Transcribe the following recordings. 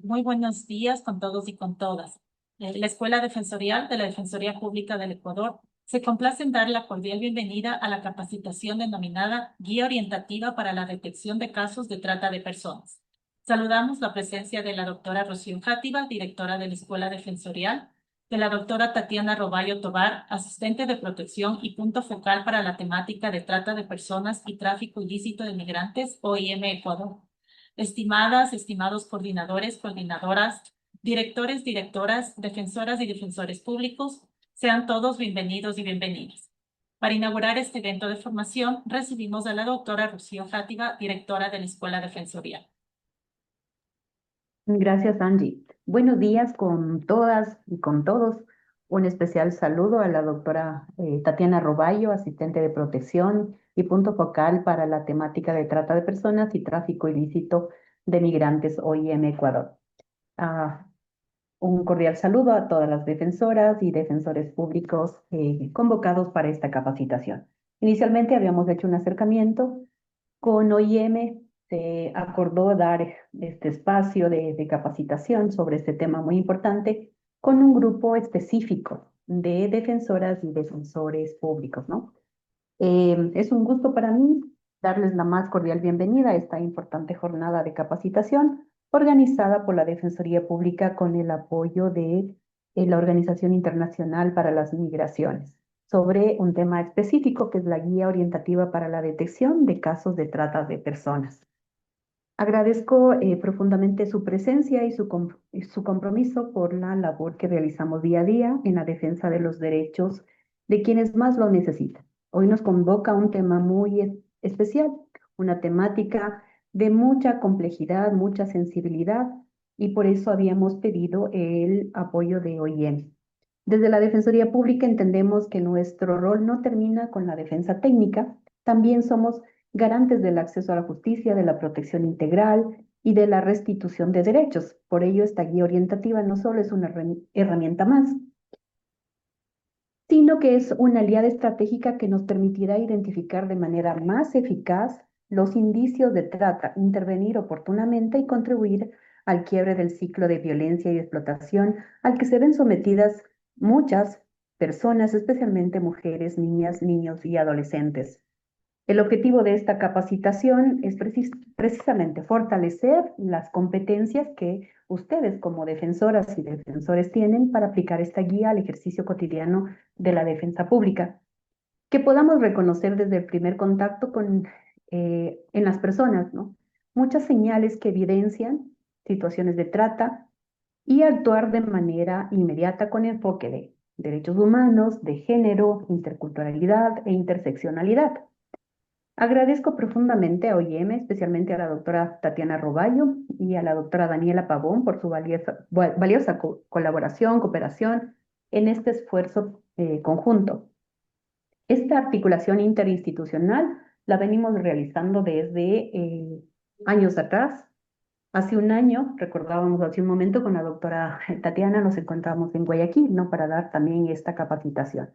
Muy buenos días con todos y con todas. La Escuela Defensorial de la Defensoría Pública del Ecuador se complace en dar la cordial bienvenida a la capacitación denominada Guía Orientativa para la Detección de Casos de Trata de Personas. Saludamos la presencia de la doctora Rocío Játiva, directora de la Escuela Defensorial, de la doctora Tatiana Roballo Tobar, asistente de protección y punto focal para la temática de trata de personas y tráfico ilícito de migrantes, OIM Ecuador. Estimadas, estimados coordinadores, coordinadoras, directores, directoras, defensoras y defensores públicos, sean todos bienvenidos y bienvenidas. Para inaugurar este evento de formación, recibimos a la doctora Rocío Játiva, directora de la Escuela Defensorial. Gracias, Angie. Buenos días con todas y con todos. Un especial saludo a la doctora Tatiana Roballo, asistente de protección y punto focal para la temática de trata de personas y tráfico ilícito de migrantes OIM Ecuador. Ah, un cordial saludo a todas las defensoras y defensores públicos convocados para esta capacitación. Inicialmente habíamos hecho un acercamiento con OIM. Se acordó dar este espacio de capacitación sobre este tema muy importante con un grupo específico de defensoras y defensores públicos, ¿no? Es un gusto para mí darles la más cordial bienvenida a esta importante jornada de capacitación organizada por la Defensoría Pública con el apoyo de la Organización Internacional para las Migraciones sobre un tema específico que es la Guía Orientativa para la Detección de Casos de Trata de Personas. Agradezco profundamente su presencia y su compromiso por la labor que realizamos día a día en la defensa de los derechos de quienes más lo necesitan. Hoy nos convoca un tema muy especial, una temática de mucha complejidad, mucha sensibilidad, y por eso habíamos pedido el apoyo de OIM. Desde la Defensoría Pública entendemos que nuestro rol no termina con la defensa técnica, también somos garantes del acceso a la justicia, de la protección integral y de la restitución de derechos. Por ello, esta guía orientativa no solo es una herramienta más, sino que es una aliada estratégica que nos permitirá identificar de manera más eficaz los indicios de trata, intervenir oportunamente y contribuir al quiebre del ciclo de violencia y explotación al que se ven sometidas muchas personas, especialmente mujeres, niñas, niños y adolescentes. El objetivo de esta capacitación es precisamente fortalecer las competencias que ustedes como defensoras y defensores tienen para aplicar esta guía al ejercicio cotidiano de la defensa pública. Que podamos reconocer desde el primer contacto en las personas, ¿no? Muchas señales que evidencian situaciones de trata y actuar de manera inmediata con enfoque de derechos humanos, de género, interculturalidad e interseccionalidad. Agradezco profundamente a OIM, especialmente a la doctora Tatiana Roballo y a la doctora Daniela Pavón por su valiosa colaboración, cooperación en este esfuerzo conjunto. Esta articulación interinstitucional la venimos realizando desde años atrás. Hace un año, recordábamos hace un momento con la doctora Tatiana, nos encontramos en Guayaquil, ¿no? Para dar también esta capacitación.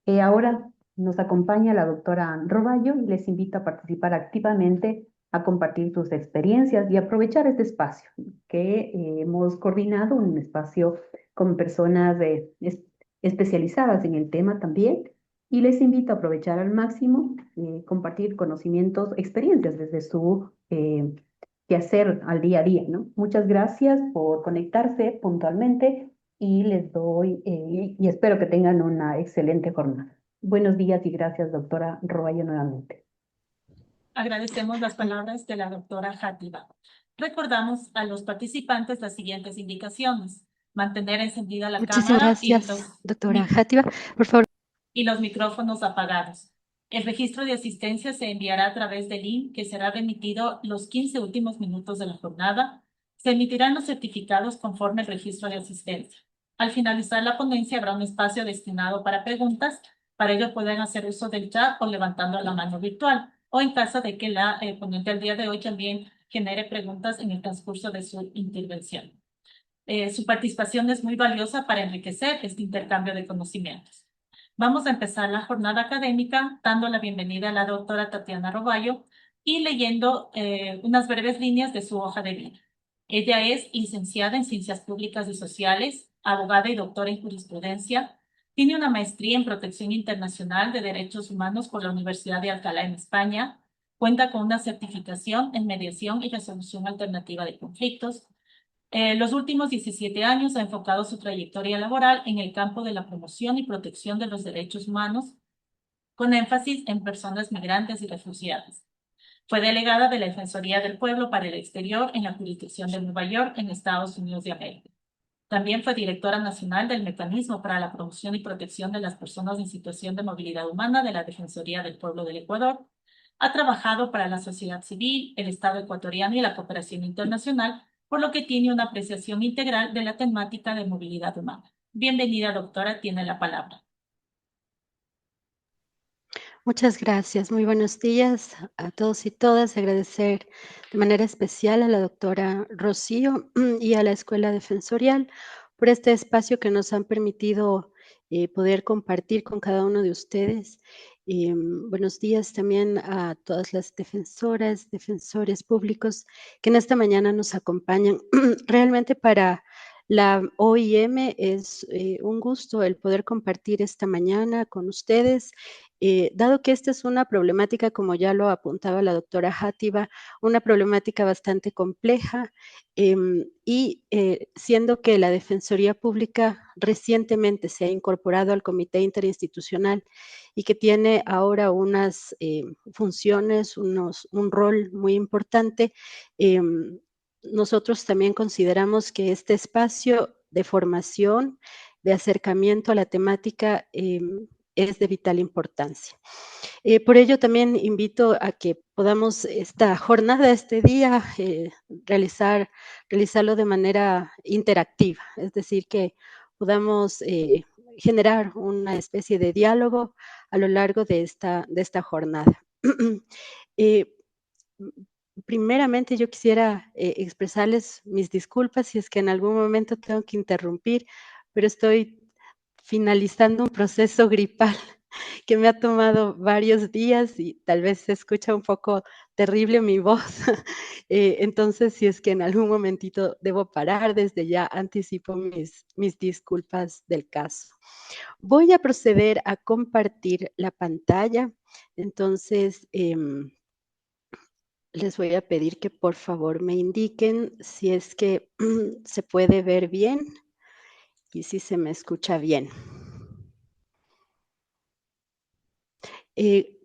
Ahora nos acompaña la doctora Roballo y les invito a participar activamente, a compartir sus experiencias y aprovechar este espacio que hemos coordinado, un espacio con personas especializadas en el tema también. Y les invito a aprovechar al máximo, compartir conocimientos, experiencias desde su quehacer al día a día, ¿no? Muchas gracias por conectarse puntualmente y les doy, y espero que tengan una excelente jornada. Buenos días y gracias, doctora Roballo, nuevamente. Agradecemos las palabras de la doctora Játiva. Recordamos a los participantes las siguientes indicaciones: mantener encendida la Muchísimas cámara gracias, doctora Játiva. Por favor. y los micrófonos apagados. El registro de asistencia se enviará a través del link que será remitido los 15 últimos minutos de la jornada. Se emitirán los certificados conforme el registro de asistencia. Al finalizar la ponencia habrá un espacio destinado para preguntas. Para ello pueden hacer uso del chat o levantando la mano virtual, o en caso de que la ponente al día de hoy también genere preguntas en el transcurso de su intervención. Su participación es muy valiosa para enriquecer este intercambio de conocimientos. Vamos a empezar la jornada académica dando la bienvenida a la doctora Tatiana Roballo y leyendo unas breves líneas de su hoja de vida. Ella es licenciada en Ciencias Públicas y Sociales, abogada y doctora en jurisprudencia. Tiene una maestría en Protección Internacional de Derechos Humanos por la Universidad de Alcalá en España. Cuenta con una certificación en Mediación y Resolución Alternativa de Conflictos. Los últimos 17 años ha enfocado su trayectoria laboral en el campo de la promoción y protección de los derechos humanos, con énfasis en personas migrantes y refugiadas. Fue delegada de la Defensoría del Pueblo para el Exterior en la jurisdicción de Nueva York, en Estados Unidos de América. También fue directora nacional del Mecanismo para la Promoción y Protección de las Personas en Situación de Movilidad Humana de la Defensoría del Pueblo del Ecuador. Ha trabajado para la sociedad civil, el Estado ecuatoriano y la cooperación internacional, por lo que tiene una apreciación integral de la temática de movilidad humana. Bienvenida, doctora, tiene la palabra. Muchas gracias. Muy buenos días a todos y todas. Agradecer de manera especial a la doctora Rocío y a la Escuela Defensorial por este espacio que nos han permitido poder compartir con cada uno de ustedes. Buenos días también a todas las defensoras, defensores públicos que en esta mañana nos acompañan. Realmente para la OIM es un gusto el poder compartir esta mañana con ustedes. Dado que esta es una problemática, como ya lo apuntaba la doctora Játiva, una problemática bastante compleja, y siendo que la Defensoría Pública recientemente se ha incorporado al Comité Interinstitucional y que tiene ahora unas funciones, un rol muy importante, nosotros también consideramos que este espacio de formación, de acercamiento a la temática, es de vital importancia. Por ello también invito a que podamos esta jornada, este día, realizarlo de manera interactiva, es decir, que podamos generar una especie de diálogo a lo largo de esta jornada. Eh, Primeramente, yo quisiera expresarles mis disculpas si es que en algún momento tengo que interrumpir, pero estoy finalizando un proceso gripal que me ha tomado varios días y tal vez se escucha un poco terrible mi voz. Entonces, si es que en algún momentito debo parar, desde ya anticipo mis disculpas del caso. Voy a proceder a compartir la pantalla. Entonces, les voy a pedir que por favor me indiquen si es que se puede ver bien y si se me escucha bien.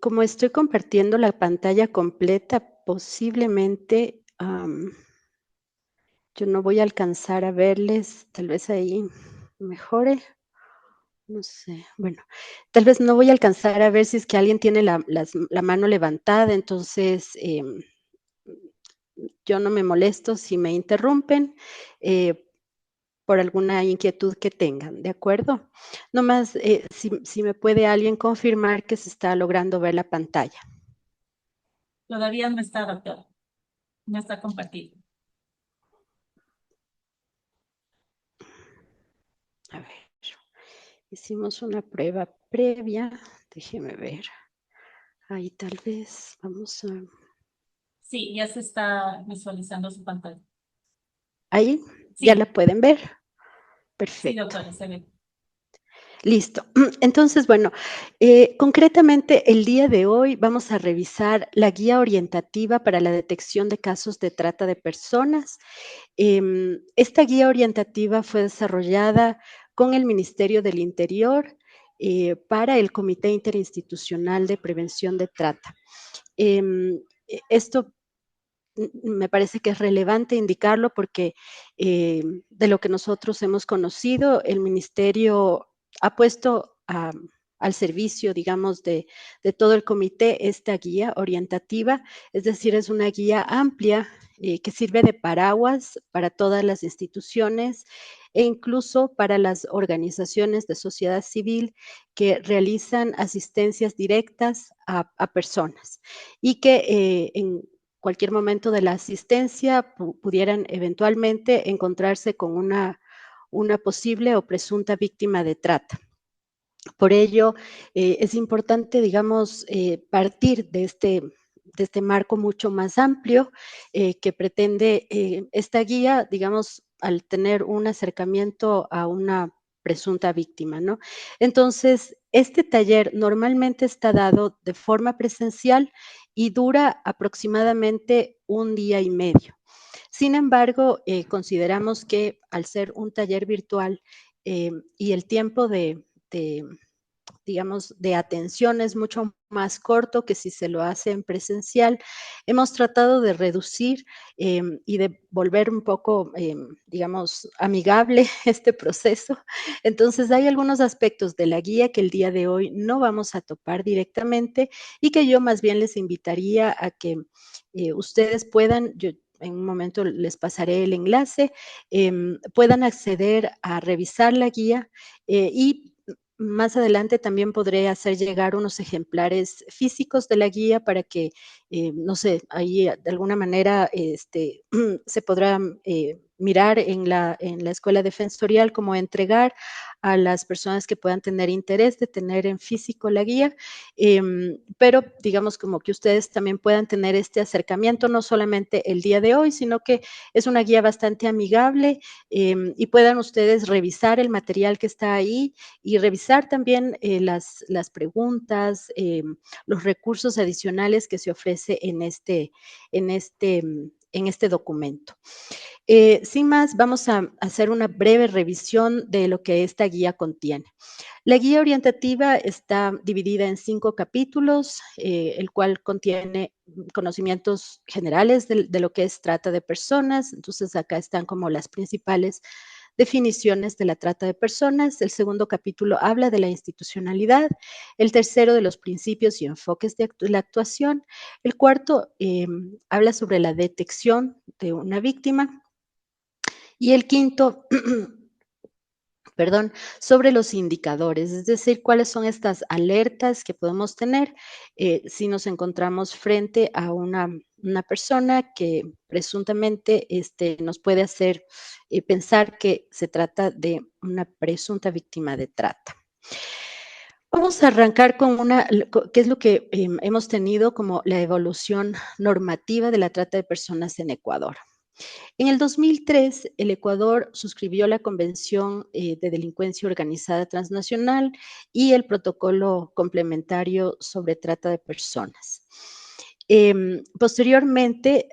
Como estoy compartiendo la pantalla completa, posiblemente yo no voy a alcanzar a verles, tal vez ahí mejore, no sé, bueno, tal vez no voy a alcanzar a ver si es que alguien tiene la mano levantada, entonces yo no me molesto si me interrumpen por alguna inquietud que tengan, ¿de acuerdo? Nomás, si me puede alguien confirmar que se está logrando ver la pantalla. Todavía no está, doctora. No está compartido. A ver, hicimos una prueba previa, déjeme ver. Ahí tal vez, vamos a... Sí, ya se está visualizando su pantalla. Ahí, ya la Sí, pueden ver. sí, Perfecto. doctora, se ve. Listo. Entonces, bueno, concretamente el día de hoy vamos a revisar la guía orientativa para la detección de casos de trata de personas. Esta guía orientativa fue desarrollada con el Ministerio del Interior para el Comité Interinstitucional de Prevención de Trata. Esto me parece que es relevante indicarlo porque de lo que nosotros hemos conocido, el ministerio ha puesto al servicio, digamos, de todo el comité esta guía orientativa, es decir, es una guía amplia que sirve de paraguas para todas las instituciones e incluso para las organizaciones de sociedad civil que realizan asistencias directas a personas y que en cualquier momento de la asistencia pudieran eventualmente encontrarse con una posible o presunta víctima de trata. Por ello, es importante, digamos, partir de este marco mucho más amplio que pretende esta guía, digamos, al tener un acercamiento a una presunta víctima, ¿no? Entonces, este taller normalmente está dado de forma presencial y dura aproximadamente un día y medio. Sin embargo, consideramos que al ser un taller virtual y el tiempo de digamos, de atención es mucho más corto que si se lo hace en presencial. Hemos tratado de reducir y de volver un poco, digamos, amigable este proceso. Entonces, hay algunos aspectos de la guía que el día de hoy no vamos a topar directamente y que yo más bien les invitaría a que ustedes puedan, yo en un momento les pasaré el enlace, puedan acceder a revisar la guía y más adelante también podré hacer llegar unos ejemplares físicos de la guía para que, no sé, ahí de alguna manera se podrá mirar en la escuela defensorial cómo entregar a las personas que puedan tener interés de tener en físico la guía, pero digamos como que ustedes también puedan tener este acercamiento no solamente el día de hoy, sino que es una guía bastante amigable y puedan ustedes revisar el material que está ahí y revisar también las preguntas, los recursos adicionales que se ofrece en este documento. Sin más, vamos a hacer una breve revisión de lo que esta guía contiene. La guía orientativa está dividida en 5 capítulos, el cual contiene conocimientos generales de lo que es trata de personas. Entonces, acá están como las principales definiciones de la trata de personas. El segundo capítulo habla de la institucionalidad. El tercero de los principios y enfoques de la actuación. El cuarto habla sobre la detección de una víctima. Y el quinto perdón, sobre los indicadores, es decir, cuáles son estas alertas que podemos tener si nos encontramos frente a una persona que presuntamente nos puede hacer pensar que se trata de una presunta víctima de trata. Vamos a arrancar con qué es lo que hemos tenido como la evolución normativa de la trata de personas en Ecuador. En el 2003, el Ecuador suscribió la Convención de Delincuencia Organizada Transnacional y el Protocolo Complementario sobre Trata de Personas. Posteriormente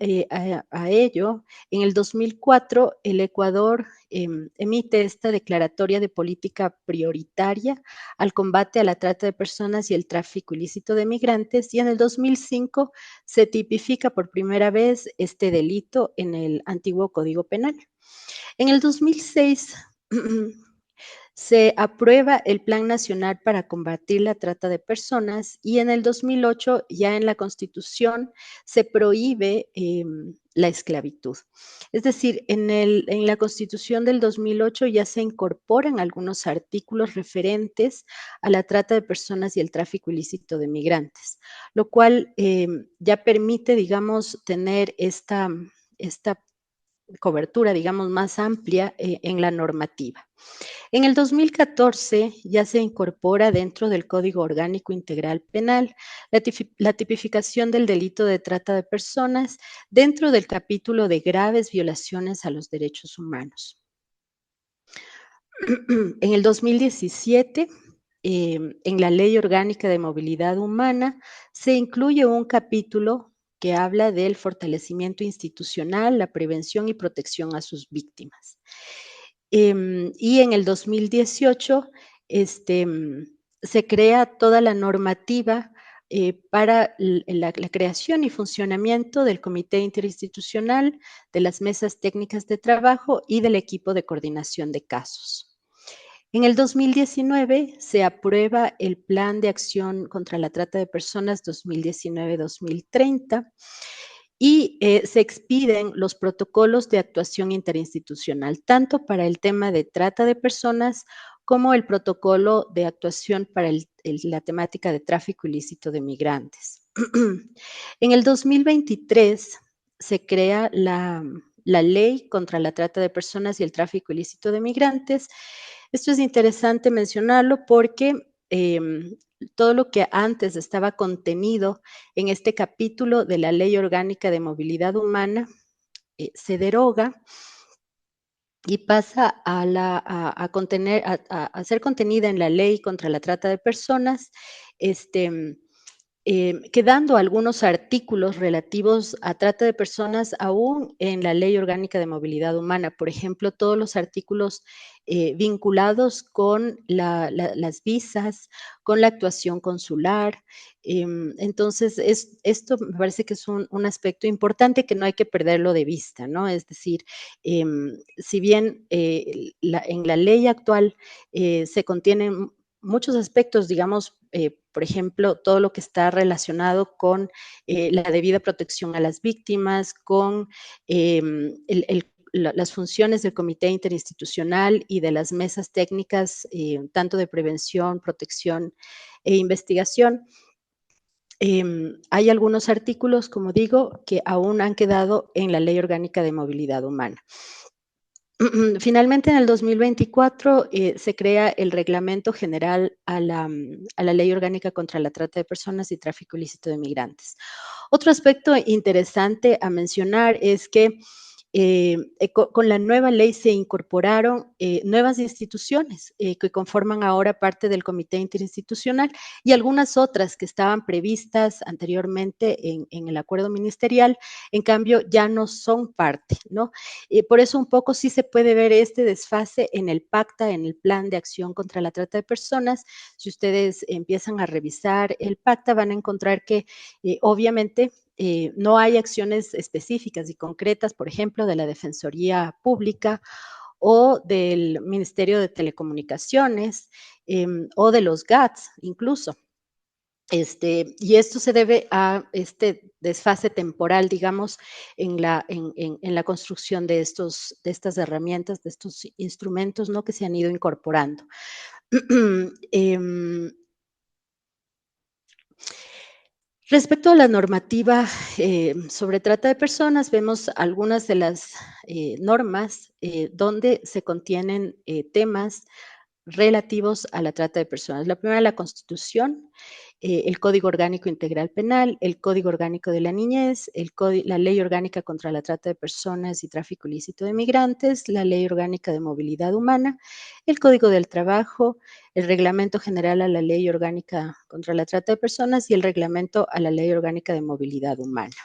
a ello, en el 2004, el Ecuador emite esta declaratoria de política prioritaria al combate a la trata de personas y el tráfico ilícito de migrantes, y en el 2005 se tipifica por primera vez este delito en el antiguo Código Penal. En el 2006 se aprueba el Plan Nacional para Combatir la Trata de Personas y en el 2008 ya en la Constitución se prohíbe la esclavitud. Es decir, en la Constitución del 2008 ya se incorporan algunos artículos referentes a la trata de personas y el tráfico ilícito de migrantes, lo cual ya permite, digamos, tener esta cobertura, digamos, más amplia en la normativa. En el 2014 ya se incorpora dentro del Código Orgánico Integral Penal la tipificación del delito de trata de personas dentro del capítulo de graves violaciones a los derechos humanos. En el 2017, en la Ley Orgánica de Movilidad Humana, se incluye un capítulo que habla del fortalecimiento institucional, la prevención y protección a sus víctimas. Y en el 2018 se crea toda la normativa para la creación y funcionamiento del Comité Interinstitucional, de las mesas técnicas de trabajo y del equipo de coordinación de casos. En el 2019 se aprueba el Plan de Acción contra la Trata de Personas 2019-2030 y se expiden los protocolos de actuación interinstitucional, tanto para el tema de trata de personas como el protocolo de actuación para la temática de tráfico ilícito de migrantes. En el 2023 se crea la Ley contra la Trata de Personas y el Tráfico Ilícito de Migrantes. Esto es interesante mencionarlo porque todo lo que antes estaba contenido en este capítulo de la Ley Orgánica de Movilidad Humana se deroga y pasa a ser contenida en la Ley contra la Trata de Personas, quedando algunos artículos relativos a trata de personas aún en la Ley Orgánica de Movilidad Humana. Por ejemplo, todos los artículos vinculados con las visas, con la actuación consular. Entonces, esto me parece que es un aspecto importante que no hay que perderlo de vista, ¿no? Es decir, si bien en la ley actual se contienen muchos aspectos, digamos, por ejemplo, todo lo que está relacionado con la debida protección a las víctimas, con las funciones del Comité Interinstitucional y de las mesas técnicas, tanto de prevención, protección e investigación. Hay algunos artículos, como digo, que aún han quedado en la Ley Orgánica de Movilidad Humana. Finalmente, en el 2024 se crea el Reglamento General a la Ley Orgánica contra la Trata de Personas y Tráfico Ilícito de Migrantes. Otro aspecto interesante a mencionar es que con la nueva ley se incorporaron nuevas instituciones que conforman ahora parte del Comité Interinstitucional y algunas otras que estaban previstas anteriormente en el acuerdo ministerial, en cambio ya no son parte, ¿no? Por eso un poco sí se puede ver este desfase en el PACTA, en el Plan de Acción contra la Trata de Personas. Si ustedes empiezan a revisar el PACTA, van a encontrar que obviamente no hay acciones específicas y concretas, por ejemplo, de la Defensoría Pública o del Ministerio de Telecomunicaciones o de los GATS incluso. Y esto se debe a este desfase temporal, digamos, en la construcción de estas herramientas, de estos instrumentos, ¿no?, que se han ido incorporando. Respecto a la normativa sobre trata de personas, vemos algunas de las normas donde se contienen temas relativos a la trata de personas. La primera, la Constitución, el Código Orgánico Integral Penal, el Código Orgánico de la Niñez, la Ley Orgánica contra la Trata de Personas y Tráfico Ilícito de Migrantes, la Ley Orgánica de Movilidad Humana, el Código del Trabajo, el Reglamento General a la Ley Orgánica contra la Trata de Personas y el Reglamento a la Ley Orgánica de Movilidad Humana.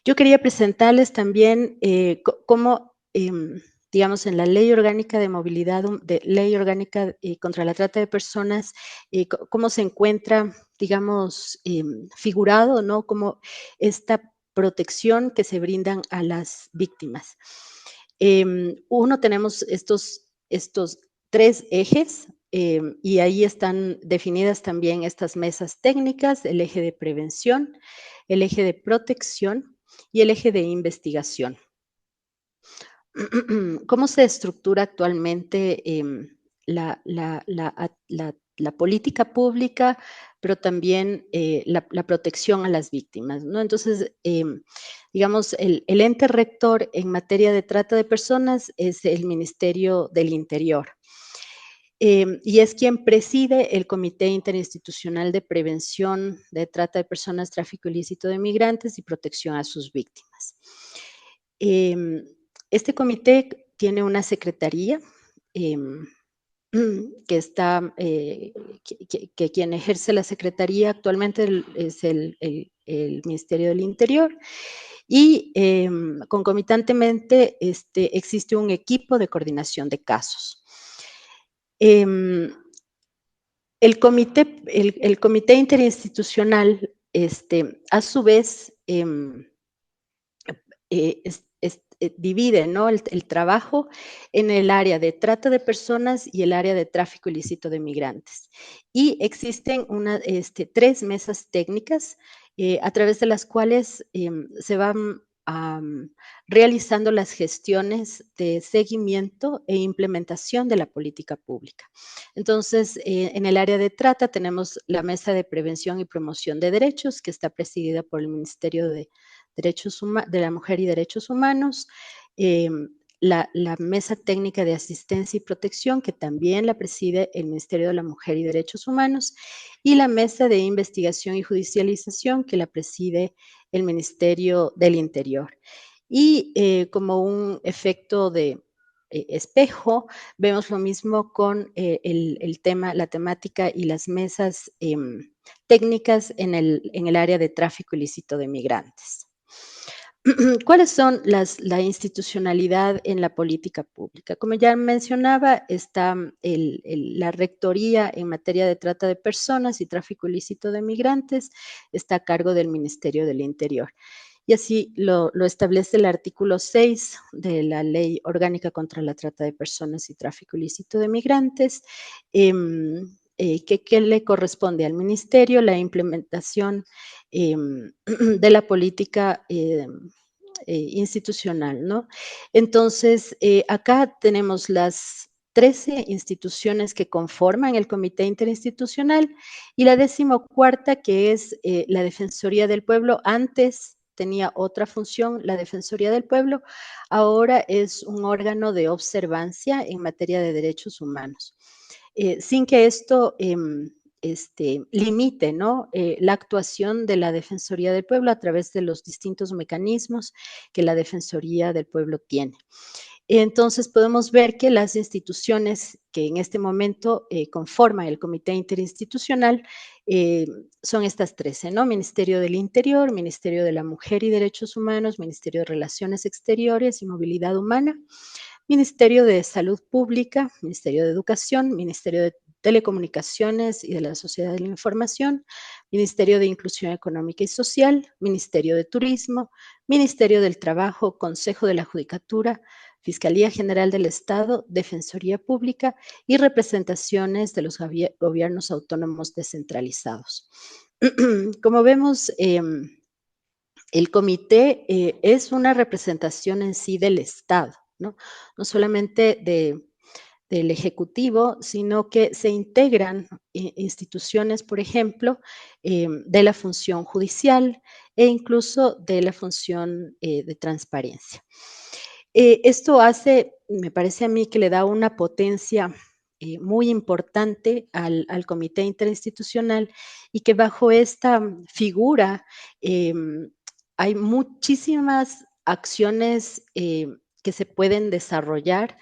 Yo quería presentarles también cómo digamos, en la Ley Orgánica de Movilidad, Ley Orgánica contra la Trata de Personas, cómo se encuentra, digamos, figurado, ¿no?, como esta protección que se brindan a las víctimas. Uno, tenemos estos 3 ejes, y ahí están definidas también estas mesas técnicas, el eje de prevención, el eje de protección y el eje de investigación. ¿Cómo se estructura actualmente la política pública, pero también la protección a las víctimas, ¿no? Entonces, digamos, el ente rector en materia de trata de personas es el Ministerio del Interior. Y es quien preside el Comité Interinstitucional de Prevención de Trata de Personas, Tráfico Ilícito de Migrantes y Protección a sus Víctimas. Este comité tiene una secretaría que está, que quien ejerce la secretaría actualmente es el Ministerio del Interior y concomitantemente existe un equipo de coordinación de casos. El comité interinstitucional, a su vez, divide, ¿no?, el trabajo en el área de trata de personas y el área de tráfico ilícito de migrantes. Y existen 3 mesas técnicas a través de las cuales se van realizando las gestiones de seguimiento e implementación de la política pública. Entonces, en el área de trata tenemos la Mesa de Prevención y Promoción de Derechos, que está presidida por el Ministerio de la Mujer y Derechos Humanos, la Mesa Técnica de Asistencia y Protección, que también la preside el Ministerio de la Mujer y Derechos Humanos, y la Mesa de Investigación y Judicialización, que la preside el Ministerio del Interior. Y como un efecto de espejo, vemos lo mismo con el tema, la temática y las mesas técnicas en el área de tráfico ilícito de migrantes. ¿Cuáles son la institucionalidad en la política pública? Como ya mencionaba, está la rectoría en materia de trata de personas y tráfico ilícito de migrantes, está a cargo del Ministerio del Interior. Y así lo establece el artículo 6 de la Ley Orgánica contra la Trata de Personas y Tráfico Ilícito de Migrantes, que le corresponde al Ministerio la implementación de la política institucional, ¿no? Entonces, acá tenemos las 13 instituciones que conforman el Comité Interinstitucional y la 14ª, que es la Defensoría del Pueblo. Antes tenía otra función, la Defensoría del Pueblo, ahora es un órgano de observancia en materia de derechos humanos. Sin que esto limite, ¿no? La actuación de la Defensoría del Pueblo a través de los distintos mecanismos que la Defensoría del Pueblo tiene. Entonces podemos ver que las instituciones que en este momento conforman el Comité Interinstitucional son estas 13, ¿no? Ministerio del Interior, Ministerio de la Mujer y Derechos Humanos, Ministerio de Relaciones Exteriores y Movilidad Humana, Ministerio de Salud Pública, Ministerio de Educación, Ministerio de Telecomunicaciones y de la Sociedad de la Información, Ministerio de Inclusión Económica y Social, Ministerio de Turismo, Ministerio del Trabajo, Consejo de la Judicatura, Fiscalía General del Estado, Defensoría Pública y representaciones de los gobiernos autónomos descentralizados. Como vemos, el comité es una representación en sí del Estado, ¿no? No solamente del Ejecutivo, sino que se integran instituciones, por ejemplo, de la función judicial e incluso de la función de transparencia. Esto me parece a mí que le da una potencia muy importante al Comité Interinstitucional y que bajo esta figura hay muchísimas acciones que se pueden desarrollar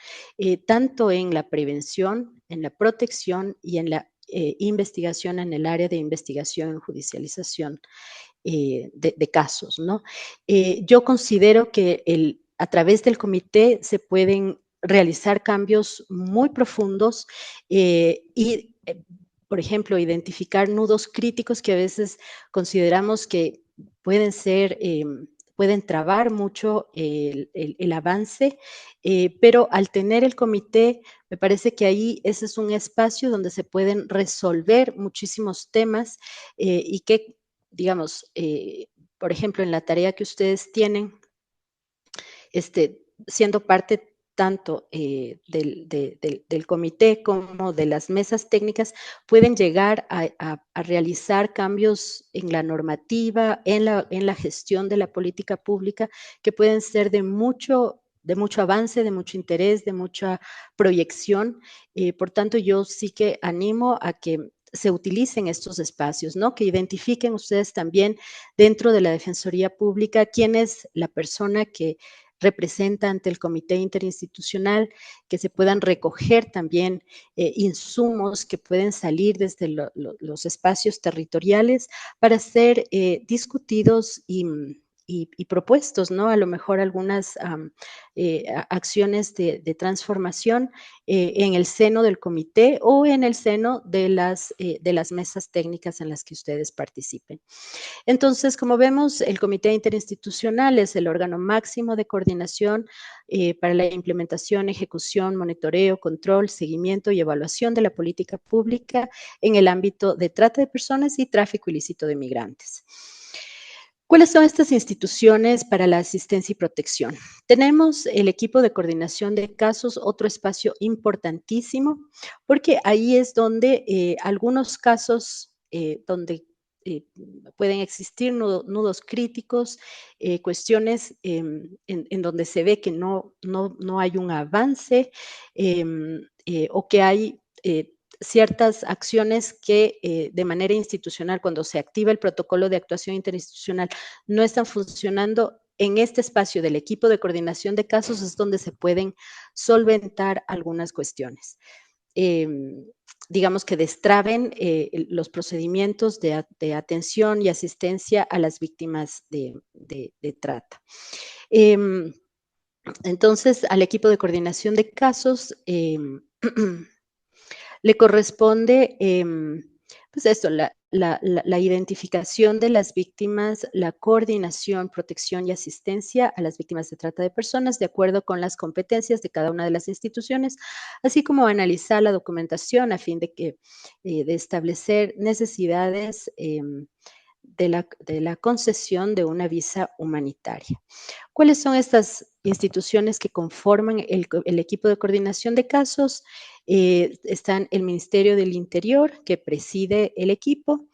tanto en la prevención, en la protección y en la investigación en el área de investigación y judicialización de casos, ¿no? Yo considero que a través del comité se pueden realizar cambios muy profundos y, por ejemplo, identificar nudos críticos que a veces consideramos que pueden ser, pueden trabar mucho el avance, pero al tener el comité, me parece que ahí ese es un espacio donde se pueden resolver muchísimos temas y que, digamos, por ejemplo, en la tarea que ustedes tienen, siendo parte tanto del comité como de las mesas técnicas, pueden llegar a realizar cambios en la normativa, en la gestión de la política pública, que pueden ser de mucho avance, de mucho interés, de mucha proyección. Por tanto, yo sí que animo a que se utilicen estos espacios, ¿no? Que identifiquen ustedes también dentro de la Defensoría Pública quién es la persona que representa ante el Comité Interinstitucional, que se puedan recoger también insumos que pueden salir desde los espacios territoriales para ser discutidos y propuestos, ¿no? A lo mejor algunas acciones de transformación en el seno del comité o en el seno de las mesas técnicas en las que ustedes participen. Entonces, como vemos, el Comité Interinstitucional es el órgano máximo de coordinación para la implementación, ejecución, monitoreo, control, seguimiento y evaluación de la política pública en el ámbito de trata de personas y tráfico ilícito de migrantes. ¿Cuáles son estas instituciones para la asistencia y protección? Tenemos el equipo de coordinación de casos, otro espacio importantísimo, porque ahí es donde algunos casos donde pueden existir nudos críticos, cuestiones en donde se ve que no hay un avance o que hay ciertas acciones que de manera institucional, cuando se activa el protocolo de actuación interinstitucional, no están funcionando. En este espacio del equipo de coordinación de casos es donde se pueden solventar algunas cuestiones. Digamos que destraben los procedimientos de atención y asistencia a las víctimas de trata. Entonces, al equipo de coordinación de casos le corresponde, pues esto, la identificación de las víctimas, la coordinación, protección y asistencia a las víctimas de trata de personas de acuerdo con las competencias de cada una de las instituciones, así como analizar la documentación a fin de establecer necesidades de la concesión de una visa humanitaria. ¿Cuáles son estas instituciones que conforman el equipo de coordinación de casos? Están el Ministerio del Interior, que preside el equipo,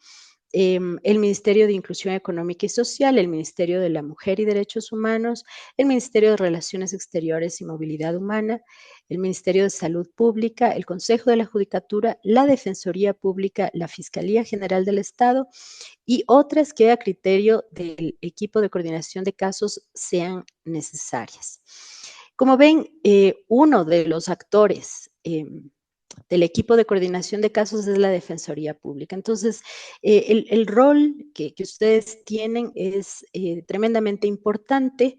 el Ministerio de Inclusión Económica y Social, el Ministerio de la Mujer y Derechos Humanos, el Ministerio de Relaciones Exteriores y Movilidad Humana, el Ministerio de Salud Pública, el Consejo de la Judicatura, la Defensoría Pública, la Fiscalía General del Estado y otras que a criterio del equipo de coordinación de casos sean necesarias. Como ven, uno de los actores del equipo de coordinación de casos es la Defensoría Pública. Entonces, el rol que ustedes tienen es tremendamente importante,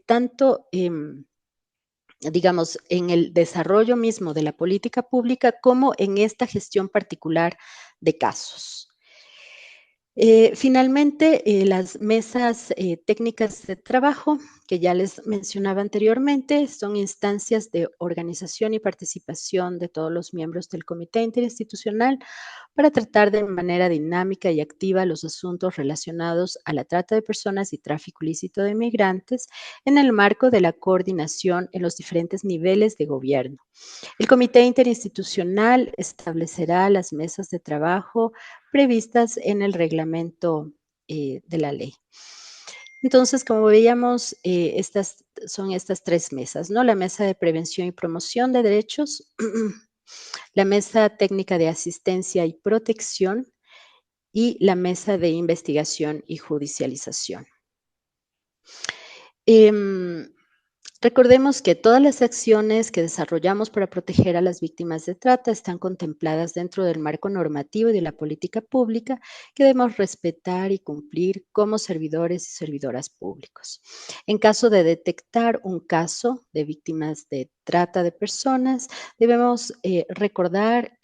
tanto digamos, en el desarrollo mismo de la política pública como en esta gestión particular de casos. Finalmente, las mesas técnicas de trabajo, que ya les mencionaba anteriormente, son instancias de organización y participación de todos los miembros del Comité Interinstitucional para tratar de manera dinámica y activa los asuntos relacionados a la trata de personas y tráfico ilícito de migrantes en el marco de la coordinación en los diferentes niveles de gobierno. El Comité Interinstitucional establecerá las mesas de trabajo previstas en el reglamento de la ley. Entonces, como veíamos, estas son estas tres mesas, ¿no? La mesa de prevención y promoción de derechos, la mesa técnica de asistencia y protección y la mesa de investigación y judicialización. Recordemos que todas las acciones que desarrollamos para proteger a las víctimas de trata están contempladas dentro del marco normativo y de la política pública que debemos respetar y cumplir como servidores y servidoras públicos. En caso de detectar un caso de víctimas de trata de personas, debemos recordar,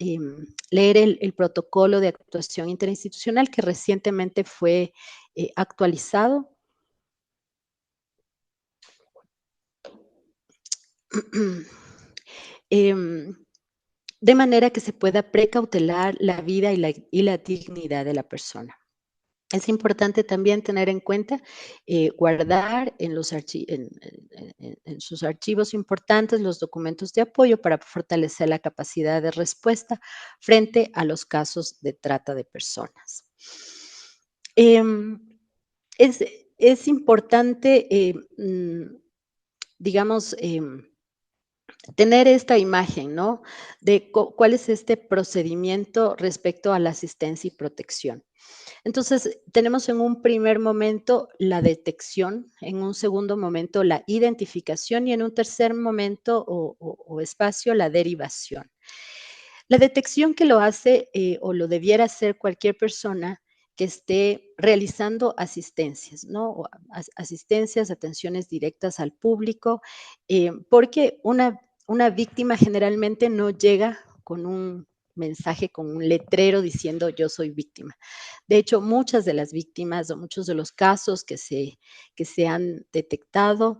leer el protocolo de actuación interinstitucional que recientemente fue actualizado. De manera que se pueda precautelar la vida y la dignidad de la persona. Es importante también tener en cuenta guardar en sus archivos importantes los documentos de apoyo para fortalecer la capacidad de respuesta frente a los casos de trata de personas. Es importante, digamos, tener esta imagen, ¿no? De cuál es este procedimiento respecto a la asistencia y protección. Entonces, tenemos en un primer momento la detección, en un segundo momento la identificación y en un tercer momento o espacio la derivación. La detección que lo hace o lo debiera hacer cualquier persona que esté realizando asistencias, ¿no? O asistencias, atenciones directas al público, porque una víctima generalmente no llega con un mensaje, con un letrero diciendo yo soy víctima. De hecho, muchas de las víctimas o muchos de los casos que se han detectado,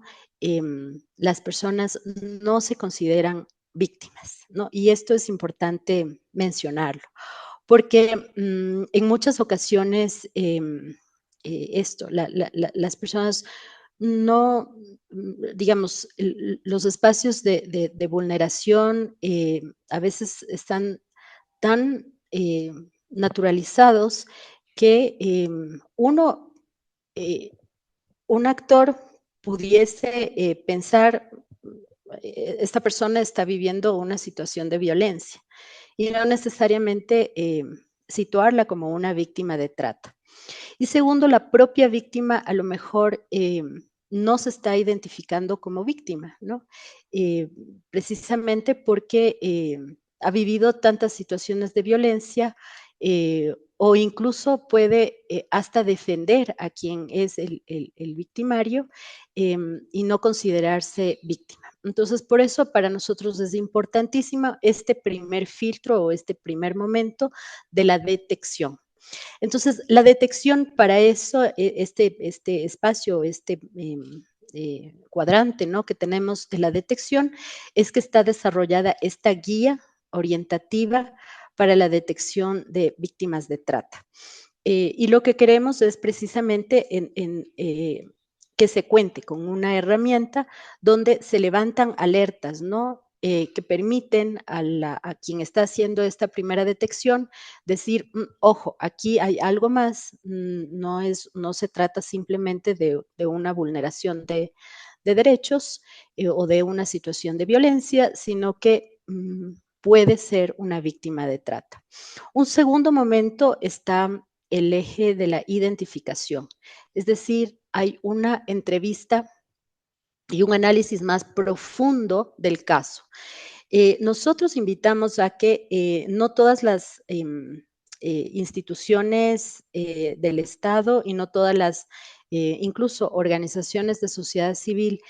las personas no se consideran víctimas, ¿no? Y esto es importante mencionarlo, porque en muchas ocasiones las personas no, digamos, los espacios de vulneración a veces están tan naturalizados que un actor pudiese pensar, esta persona está viviendo una situación de violencia y no necesariamente situarla como una víctima de trata. Y segundo, la propia víctima a lo mejor no se está identificando como víctima, ¿no? Precisamente porque ha vivido tantas situaciones de violencia o incluso puede hasta defender a quien es el victimario y no considerarse víctima. Entonces, por eso para nosotros es importantísimo este primer filtro o este primer momento de la detección. Entonces, la detección para eso, este espacio, cuadrante, ¿no?, que tenemos de la detección, es que está desarrollada esta guía orientativa para la detección de víctimas de trata. Y lo que queremos es precisamente que se cuente con una herramienta donde se levantan alertas, ¿no? Que permiten a quien está haciendo esta primera detección decir, ojo, aquí hay algo más, no se trata simplemente de una vulneración de derechos o de una situación de violencia, sino que puede ser una víctima de trata. Un segundo momento está el eje de la identificación, es decir, hay una entrevista y un análisis más profundo del caso. Nosotros invitamos a que no todas las instituciones del Estado y no todas las incluso organizaciones de sociedad civil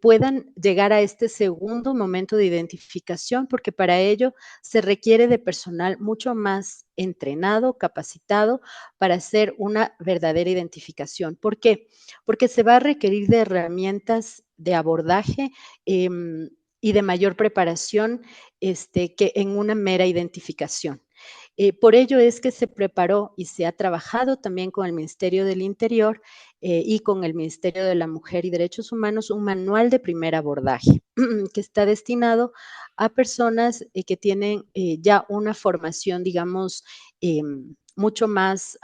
puedan llegar a este segundo momento de identificación, porque para ello se requiere de personal mucho más entrenado, capacitado para hacer una verdadera identificación. ¿Por qué? Porque se va a requerir de herramientas de abordaje y de mayor preparación que en una mera identificación. Por ello es que se preparó y se ha trabajado también con el Ministerio del Interior y con el Ministerio de la Mujer y Derechos Humanos un manual de primer abordaje que está destinado a personas que tienen ya una formación, digamos, mucho más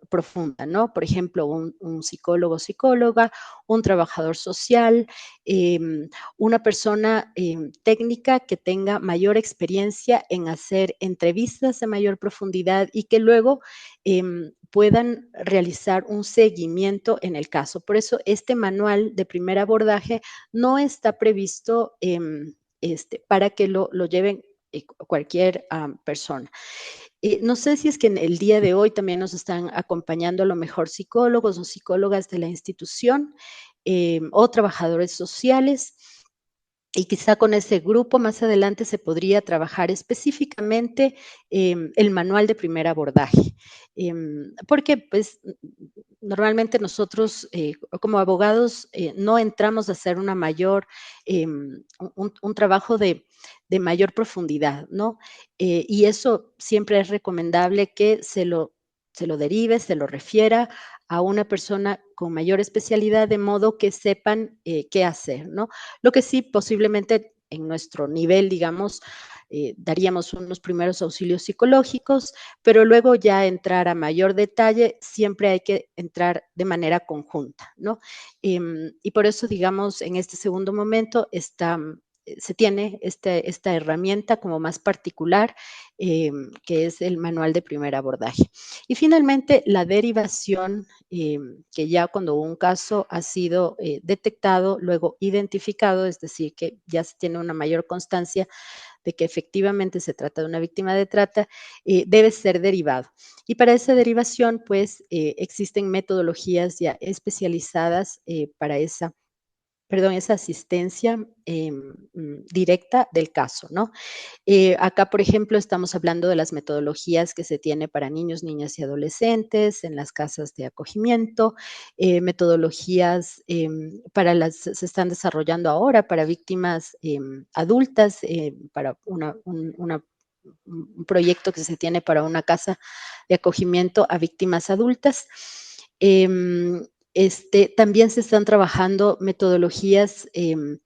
profunda, ¿no? Por ejemplo, un psicólogo, psicóloga, un trabajador social, una persona técnica que tenga mayor experiencia en hacer entrevistas de mayor profundidad y que luego puedan realizar un seguimiento en el caso. Por eso este manual de primer abordaje no está previsto para que lo lleven cualquier persona. No sé si es que en el día de hoy también nos están acompañando a lo mejor psicólogos o psicólogas de la institución o trabajadores sociales. Y quizá con ese grupo más adelante se podría trabajar específicamente el manual de primer abordaje, porque pues normalmente nosotros como abogados no entramos a hacer una mayor, un trabajo de mayor profundidad, ¿no? Y eso siempre es recomendable que se lo derive, se lo refiera a una persona con mayor especialidad, de modo que sepan qué hacer, ¿no? Lo que sí, posiblemente en nuestro nivel, digamos, daríamos unos primeros auxilios psicológicos, pero luego ya entrar a mayor detalle, siempre hay que entrar de manera conjunta, ¿no? Y por eso, digamos, en este segundo momento se tiene esta herramienta como más particular, que es el manual de primer abordaje. Y finalmente, la derivación, que ya cuando un caso ha sido detectado, luego identificado, es decir, que ya se tiene una mayor constancia de que efectivamente se trata de una víctima de trata, debe ser derivado. Y para esa derivación, pues, existen metodologías ya especializadas para esa asistencia directa del caso, ¿no? Acá, por ejemplo, estamos hablando de las metodologías que se tiene para niños, niñas y adolescentes en las casas de acogimiento, metodologías se están desarrollando ahora para víctimas adultas, para un proyecto que se tiene para una casa de acogimiento a víctimas adultas. También se están trabajando metodologías en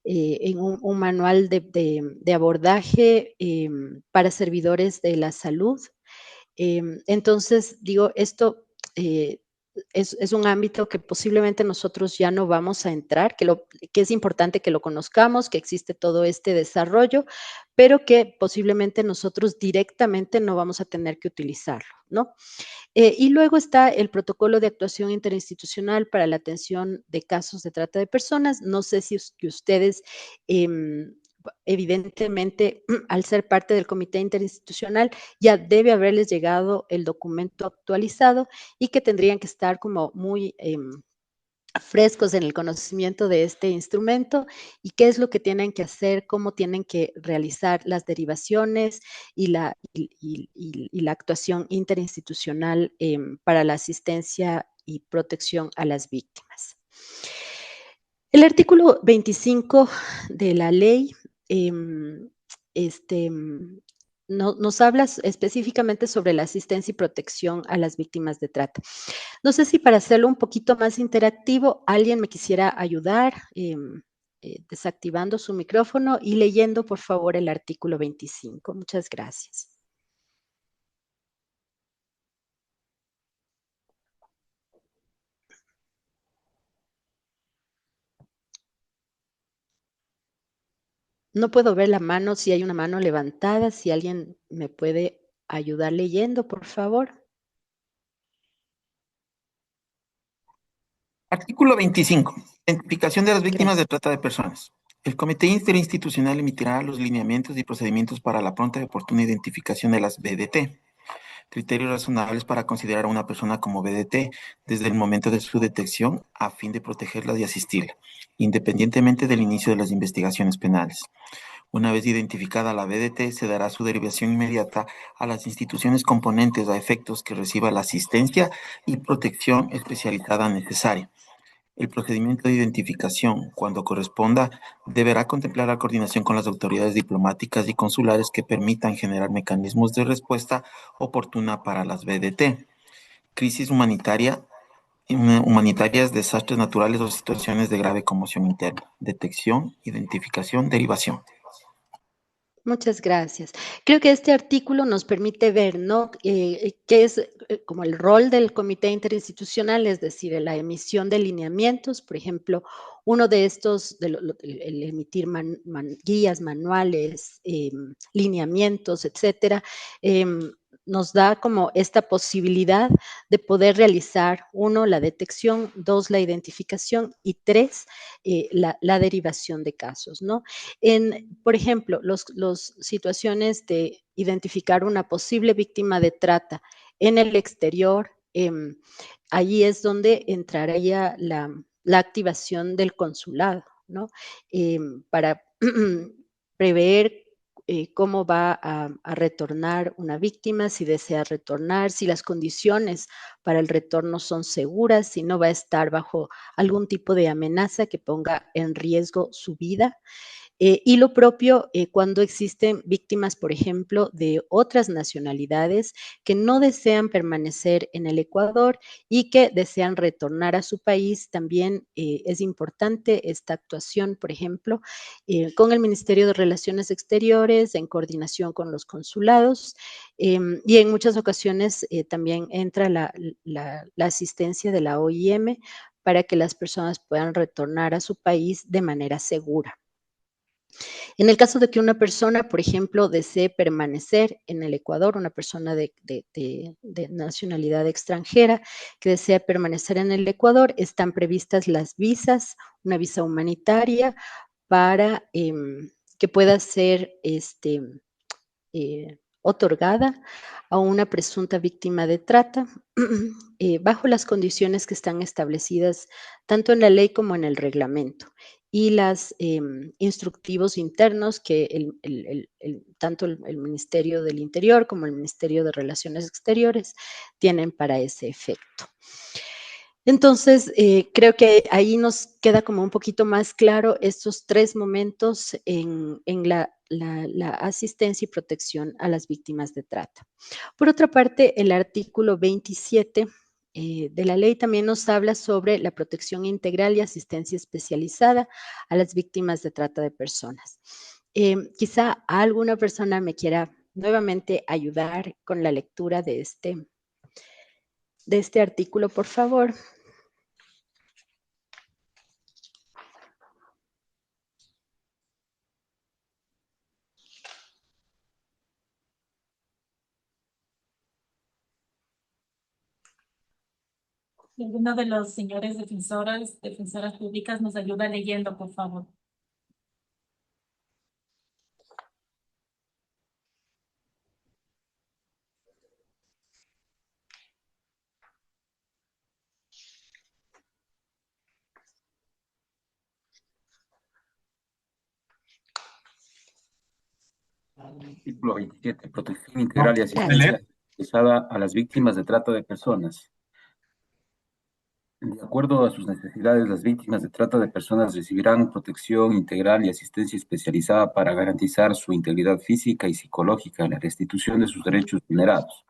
un manual de abordaje para servidores de la salud Entonces, digo, esto es un ámbito que posiblemente nosotros ya no vamos a entrar, que es importante que lo conozcamos, que existe todo este desarrollo, pero que posiblemente nosotros directamente no vamos a tener que utilizarlo, ¿no? Y luego está el protocolo de actuación interinstitucional para la atención de casos de trata de personas. No sé si que ustedes, evidentemente, al ser parte del comité interinstitucional, ya debe haberles llegado el documento actualizado y que tendrían que estar como muy frescos en el conocimiento de este instrumento y qué es lo que tienen que hacer, cómo tienen que realizar las derivaciones y la actuación interinstitucional para la asistencia y protección a las víctimas. El artículo 25 de la ley nos habla específicamente sobre la asistencia y protección a las víctimas de trata. No sé si para hacerlo un poquito más interactivo, alguien me quisiera ayudar desactivando su micrófono y leyendo, por favor, el artículo 25. Muchas gracias. No puedo ver la mano, si hay una mano levantada, si alguien me puede ayudar leyendo, por favor. Artículo 25. Identificación de las víctimas de Gracias. trata de personas. El Comité Interinstitucional emitirá los lineamientos y procedimientos para la pronta y oportuna identificación de las BDT. Criterios razonables para considerar a una persona como BDT desde el momento de su detección a fin de protegerla y asistirla, independientemente del inicio de las investigaciones penales. Una vez identificada la BDT, se dará su derivación inmediata a las instituciones componentes a efectos que reciba la asistencia y protección especializada necesaria. El procedimiento de identificación, cuando corresponda, deberá contemplar la coordinación con las autoridades diplomáticas y consulares que permitan generar mecanismos de respuesta oportuna para las BDT. Crisis humanitarias, desastres naturales o situaciones de grave conmoción interna. Detección, identificación, derivación. Muchas gracias. Creo que este artículo nos permite ver, ¿no? Qué es como el rol del comité interinstitucional, es decir, la emisión de lineamientos, por ejemplo, uno de estos, el emitir guías, manuales, lineamientos, etcétera, nos da como esta posibilidad de poder realizar, uno, la detección, dos, la identificación y tres, la derivación de casos, ¿no? Por ejemplo, las situaciones de identificar una posible víctima de trata en el exterior, allí es donde entraría la activación del consulado, ¿no? Para prever cómo va a retornar una víctima, si desea retornar, si las condiciones para el retorno son seguras, si no va a estar bajo algún tipo de amenaza que ponga en riesgo su vida. Y lo propio cuando existen víctimas, por ejemplo, de otras nacionalidades que no desean permanecer en el Ecuador y que desean retornar a su país, también es importante esta actuación, por ejemplo, con el Ministerio de Relaciones Exteriores, en coordinación con los consulados, y en muchas ocasiones también entra la asistencia de la OIM para que las personas puedan retornar a su país de manera segura. En el caso de que una persona, por ejemplo, desee permanecer en el Ecuador, una persona de nacionalidad extranjera que desea permanecer en el Ecuador, están previstas las visas, una visa humanitaria para que pueda ser otorgada a una presunta víctima de trata bajo las condiciones que están establecidas tanto en la ley como en el reglamento y los instructivos internos que tanto el Ministerio del Interior como el Ministerio de Relaciones Exteriores tienen para ese efecto. Entonces, creo que ahí nos queda como un poquito más claro estos tres momentos en la asistencia y protección a las víctimas de trata. Por otra parte, el artículo 27 de la ley también nos habla sobre la protección integral y asistencia especializada a las víctimas de trata de personas. Quizá alguna persona me quiera nuevamente ayudar con la lectura de este artículo, por favor. Si alguno de los señores defensoras públicas nos ayuda leyendo, por favor. Artículo 27. Protección integral y Gracias. asistencia especializada a las víctimas de trata de personas. De acuerdo a sus necesidades, las víctimas de trata de personas recibirán protección integral y asistencia especializada para garantizar su integridad física y psicológica en la restitución de sus derechos vulnerados.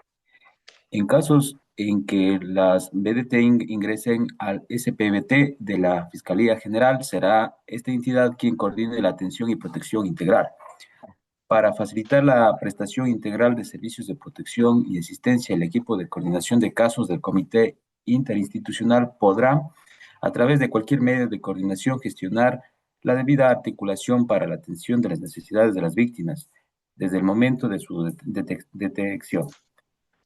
En casos en que las BDT ingresen al SPBT de la Fiscalía General, será esta entidad quien coordine la atención y protección integral. Para facilitar la prestación integral de servicios de protección y asistencia, el equipo de coordinación de casos del Comité Interinstitucional podrá, a través de cualquier medio de coordinación, gestionar la debida articulación para la atención de las necesidades de las víctimas desde el momento de su detección.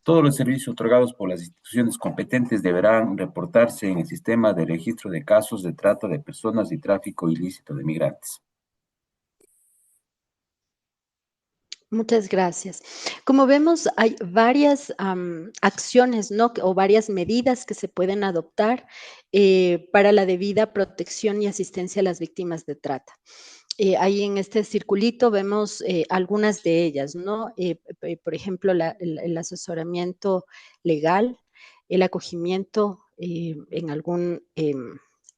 Todos los servicios otorgados por las instituciones competentes deberán reportarse en el sistema de registro de casos de trata de personas y tráfico ilícito de migrantes. Muchas gracias. Como vemos, hay varias acciones, ¿no? O varias medidas que se pueden adoptar para la debida protección y asistencia a las víctimas de trata. Ahí en este circulito vemos algunas de ellas, ¿no? Por ejemplo, el asesoramiento legal, el acogimiento en algún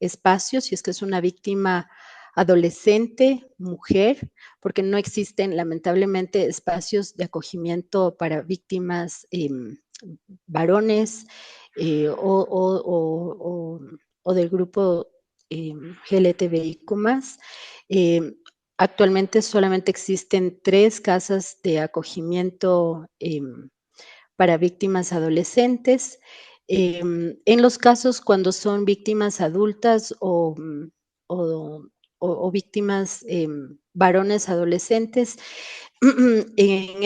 espacio, si es que es una víctima adolescente, mujer, porque no existen lamentablemente espacios de acogimiento para víctimas varones o del grupo LGTBIQ+. Actualmente solamente existen 3 casas de acogimiento para víctimas adolescentes. En los casos cuando son víctimas adultas o víctimas varones adolescentes, en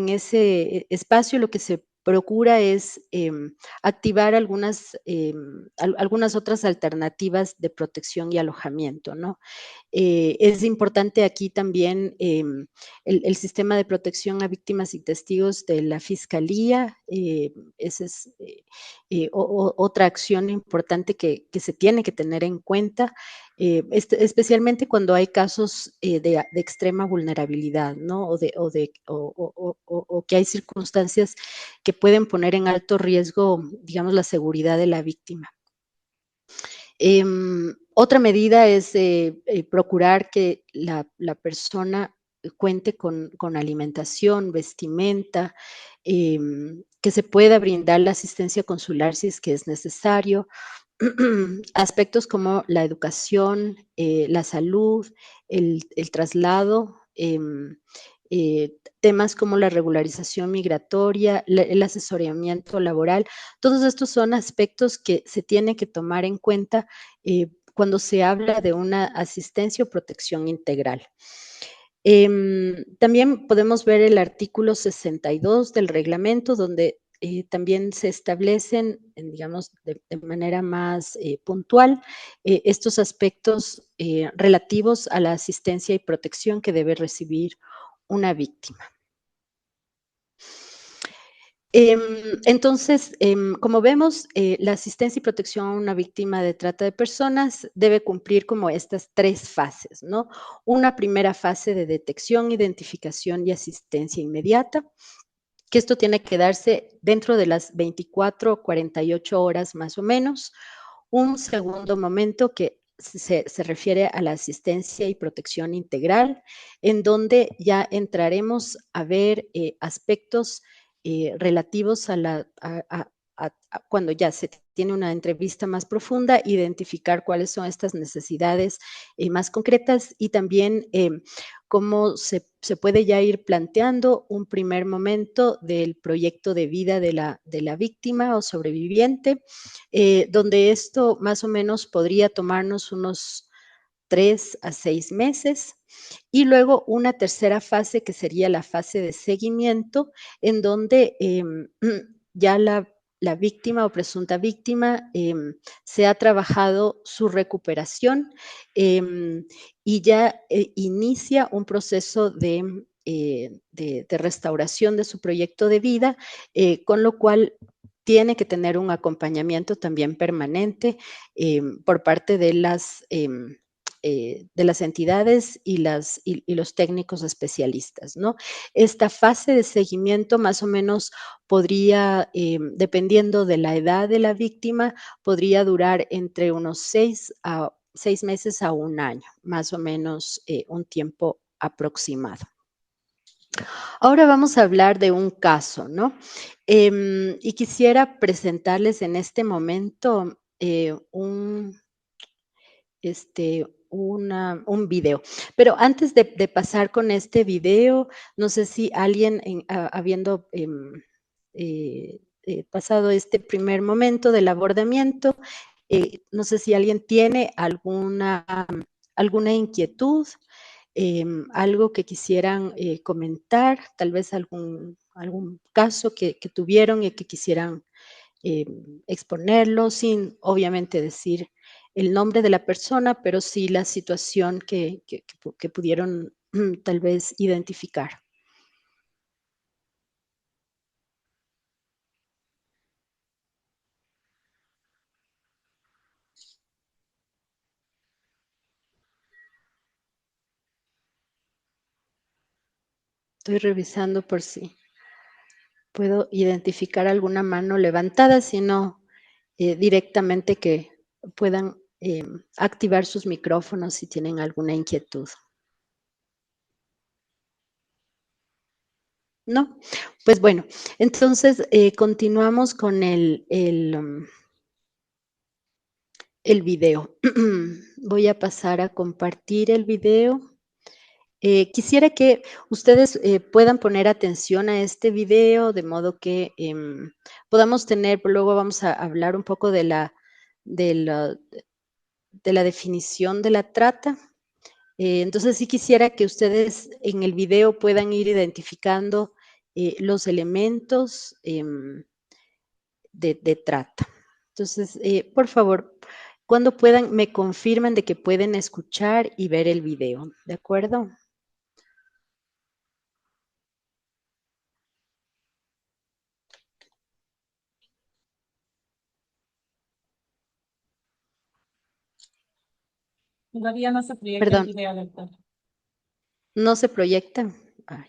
ese espacio lo que se procura es activar algunas otras alternativas de protección y alojamiento, ¿no? Es importante aquí también el sistema de protección a víctimas y testigos de la Fiscalía. Esa es otra acción importante que se tiene que tener en cuenta, especialmente cuando hay casos de extrema vulnerabilidad, ¿no? O que hay circunstancias que pueden poner en alto riesgo, digamos, la seguridad de la víctima. Otra medida es procurar que la persona cuente con alimentación, vestimenta, que se pueda brindar la asistencia consular si es que es necesario. Aspectos como la educación, la salud, el traslado, temas como la regularización migratoria, el asesoramiento laboral, todos estos son aspectos que se tienen que tomar en cuenta cuando se habla de una asistencia o protección integral. También podemos ver el artículo 62 del reglamento, donde también se establecen, digamos, de manera más puntual, estos aspectos relativos a la asistencia y protección que debe recibir una víctima. Entonces, como vemos, la asistencia y protección a una víctima de trata de personas debe cumplir como estas 3 fases, ¿no? Una primera fase de detección, identificación y asistencia inmediata, que esto tiene que darse dentro de las 24 o 48 horas más o menos. Un segundo momento que se refiere a la asistencia y protección integral, en donde ya entraremos a ver aspectos relativos a cuando ya se tiene una entrevista más profunda, identificar cuáles son estas necesidades más concretas y también cómo se puede ya ir planteando un primer momento del proyecto de vida de la víctima o sobreviviente, donde esto más o menos podría tomarnos unos 3 a 6 meses. Y luego una tercera fase que sería la fase de seguimiento, en donde ya la víctima o presunta víctima se ha trabajado su recuperación y ya inicia un proceso de restauración de su proyecto de vida, con lo cual tiene que tener un acompañamiento también permanente por parte de las entidades y los técnicos especialistas, ¿no? Esta fase de seguimiento más o menos podría, dependiendo de la edad de la víctima, podría durar entre unos 6 meses a 1 año, más o menos un tiempo aproximado. Ahora vamos a hablar de un caso, ¿no? Y quisiera presentarles en este momento un video. Pero antes de pasar con este video, no sé si alguien, habiendo pasado este primer momento del abordamiento, no sé si alguien tiene alguna inquietud, algo que quisieran comentar, tal vez algún caso que tuvieron y que quisieran exponerlo sin obviamente decir el nombre de la persona, pero sí la situación que pudieron tal vez identificar. Estoy revisando por si puedo identificar alguna mano levantada, si no, directamente que puedan activar sus micrófonos si tienen alguna inquietud. ¿No? Pues bueno, entonces continuamos con el video. Voy a pasar a compartir el video. Quisiera que ustedes puedan poner atención a este video, de modo que podamos tener, luego vamos a hablar un poco de la, de la definición de la trata. Entonces sí quisiera que ustedes en el video puedan ir identificando los elementos de trata. Entonces, por favor, cuando puedan, me confirman de que pueden escuchar y ver el video, ¿de acuerdo? Todavía no se proyecta el Perdón, video, doctor. ¿no se proyecta? Ay,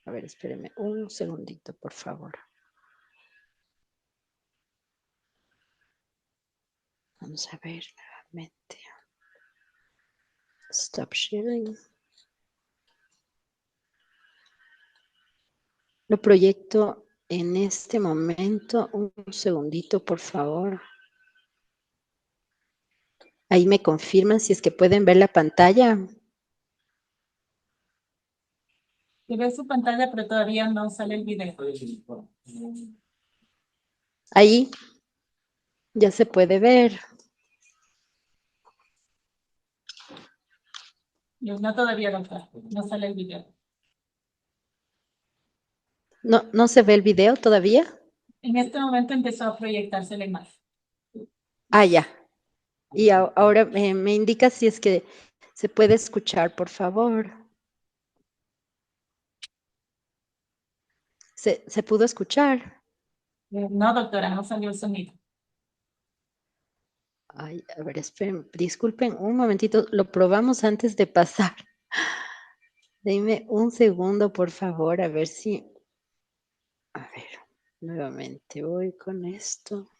a ver, espérenme un segundito, por favor. Vamos a ver nuevamente. Stop sharing. Lo proyecto en este momento. Un segundito, por favor. Ahí me confirman si es que pueden ver la pantalla. Se ve su pantalla, pero todavía no sale el video. Ahí ya se puede ver. No todavía, doctor. No sale el video. ¿No se ve el video todavía? En este momento empezó a proyectarse la imagen. Ah, ya. Y ahora me indica si es que se puede escuchar, por favor. ¿Se pudo escuchar? No, doctora, no salió el sonido. Ay, a ver, esperen, disculpen un momentito, lo probamos antes de pasar. Denme un segundo, por favor, a ver si... A ver, nuevamente voy con esto.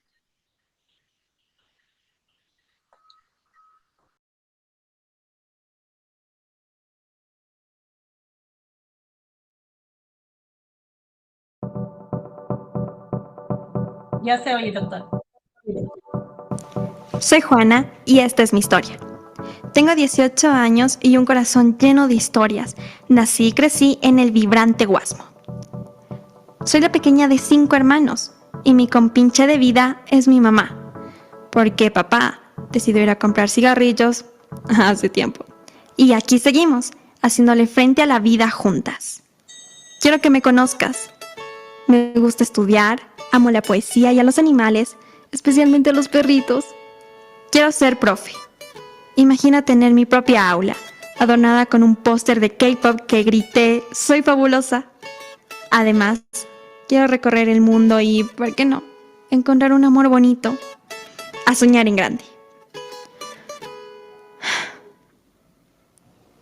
Ya se oye, doctor. Soy Juana y esta es mi historia. Tengo 18 años y un corazón lleno de historias. Nací y crecí en el vibrante Guasmo. Soy la pequeña de 5 hermanos y mi compinche de vida es mi mamá, porque papá decidió ir a comprar cigarrillos hace tiempo. Y aquí seguimos, haciéndole frente a la vida juntas. Quiero que me conozcas. Me gusta estudiar, amo la poesía y a los animales, especialmente a los perritos. Quiero ser profe. Imagina tener mi propia aula, adornada con un póster de K-pop que grité "Soy fabulosa". Además, quiero recorrer el mundo y, ¿por qué no?, encontrar un amor bonito. A soñar en grande.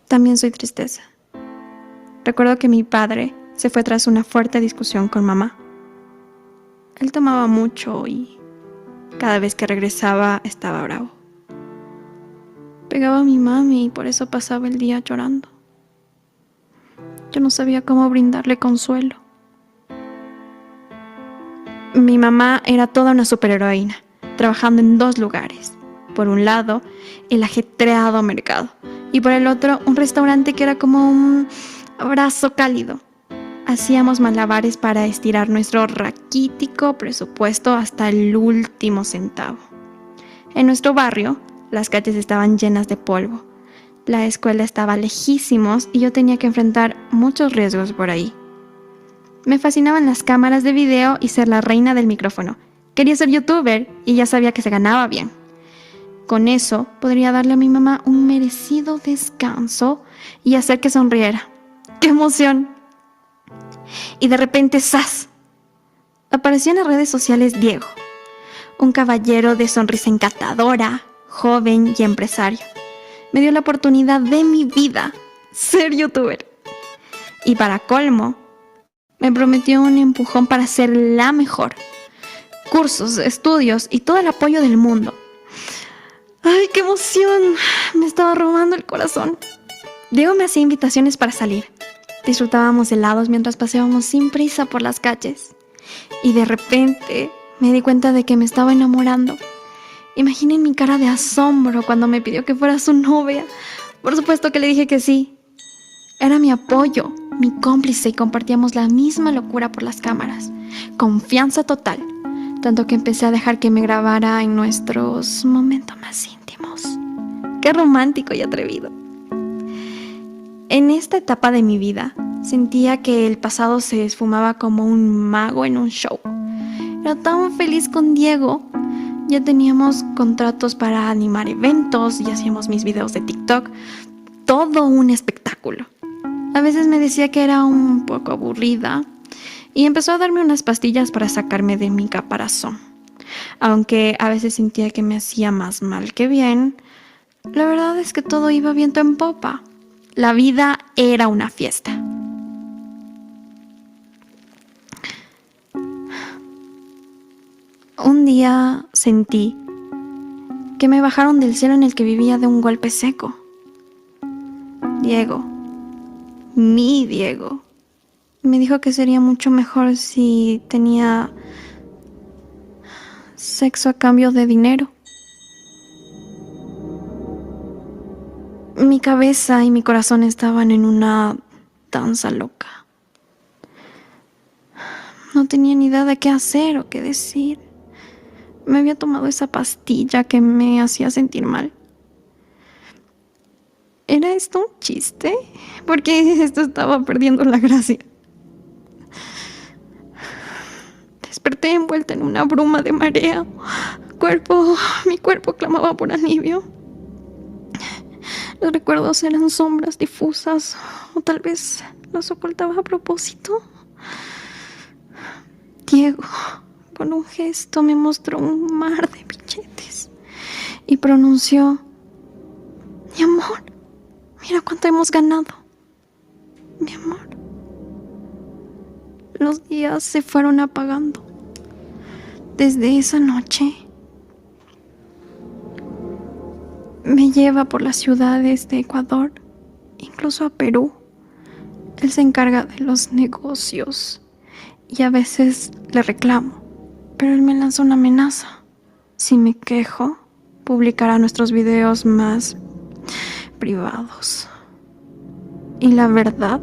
También soy tristeza. Recuerdo que mi padre se fue tras una fuerte discusión con mamá. Él tomaba mucho y cada vez que regresaba estaba bravo. Pegaba a mi mami y por eso pasaba el día llorando. Yo no sabía cómo brindarle consuelo. Mi mamá era toda una superheroína, trabajando en 2 lugares. Por un lado, el ajetreado mercado, y por el otro, un restaurante que era como un abrazo cálido. Hacíamos malabares para estirar nuestro raquítico presupuesto hasta el último centavo. En nuestro barrio, las calles estaban llenas de polvo. La escuela estaba lejísimos y yo tenía que enfrentar muchos riesgos por ahí. Me fascinaban las cámaras de video y ser la reina del micrófono. Quería ser youtuber y ya sabía que se ganaba bien. Con eso podría darle a mi mamá un merecido descanso y hacer que sonriera. ¡Qué emoción! Y de repente, ¡zas!, apareció en las redes sociales Diego, un caballero de sonrisa encantadora, joven y empresario. Me dio la oportunidad de mi vida, ser youtuber. Y para colmo, me prometió un empujón para ser la mejor. Cursos, estudios y todo el apoyo del mundo. ¡Ay, qué emoción! Me estaba robando el corazón. Diego me hacía invitaciones para salir. Disfrutábamos helados mientras paseábamos sin prisa por las calles. Y de repente me di cuenta de que me estaba enamorando. Imaginen mi cara de asombro cuando me pidió que fuera su novia. Por supuesto que le dije que sí. Era mi apoyo, mi cómplice y compartíamos la misma locura por las cámaras. Confianza total, tanto que empecé a dejar que me grabara en nuestros momentos más íntimos. ¡Qué romántico y atrevido! En esta etapa de mi vida, sentía que el pasado se esfumaba como un mago en un show. Era tan feliz con Diego. Ya teníamos contratos para animar eventos y hacíamos mis videos de TikTok. Todo un espectáculo. A veces me decía que era un poco aburrida y empezó a darme unas pastillas para sacarme de mi caparazón. Aunque a veces sentía que me hacía más mal que bien, la verdad es que todo iba viento en popa. La vida era una fiesta. Un día sentí que me bajaron del cielo en el que vivía de un golpe seco. Diego, mi Diego, me dijo que sería mucho mejor si tenía sexo a cambio de dinero. Mi cabeza y mi corazón estaban en una danza loca. No tenía ni idea de qué hacer o qué decir. Me había tomado esa pastilla que me hacía sentir mal. ¿Era esto un chiste? Porque esto estaba perdiendo la gracia. Desperté envuelta en una bruma de marea. Mi cuerpo clamaba por alivio. Los recuerdos eran sombras difusas, o tal vez los ocultaba a propósito. Diego, con un gesto, me mostró un mar de billetes y pronunció: mi amor, mira cuánto hemos ganado. Mi amor. Los días se fueron apagando. Desde esa noche me lleva por las ciudades de Ecuador, incluso a Perú. Él se encarga de los negocios y a veces le reclamo, pero él me lanzó una amenaza. Si me quejo, publicará nuestros videos más privados. Y la verdad,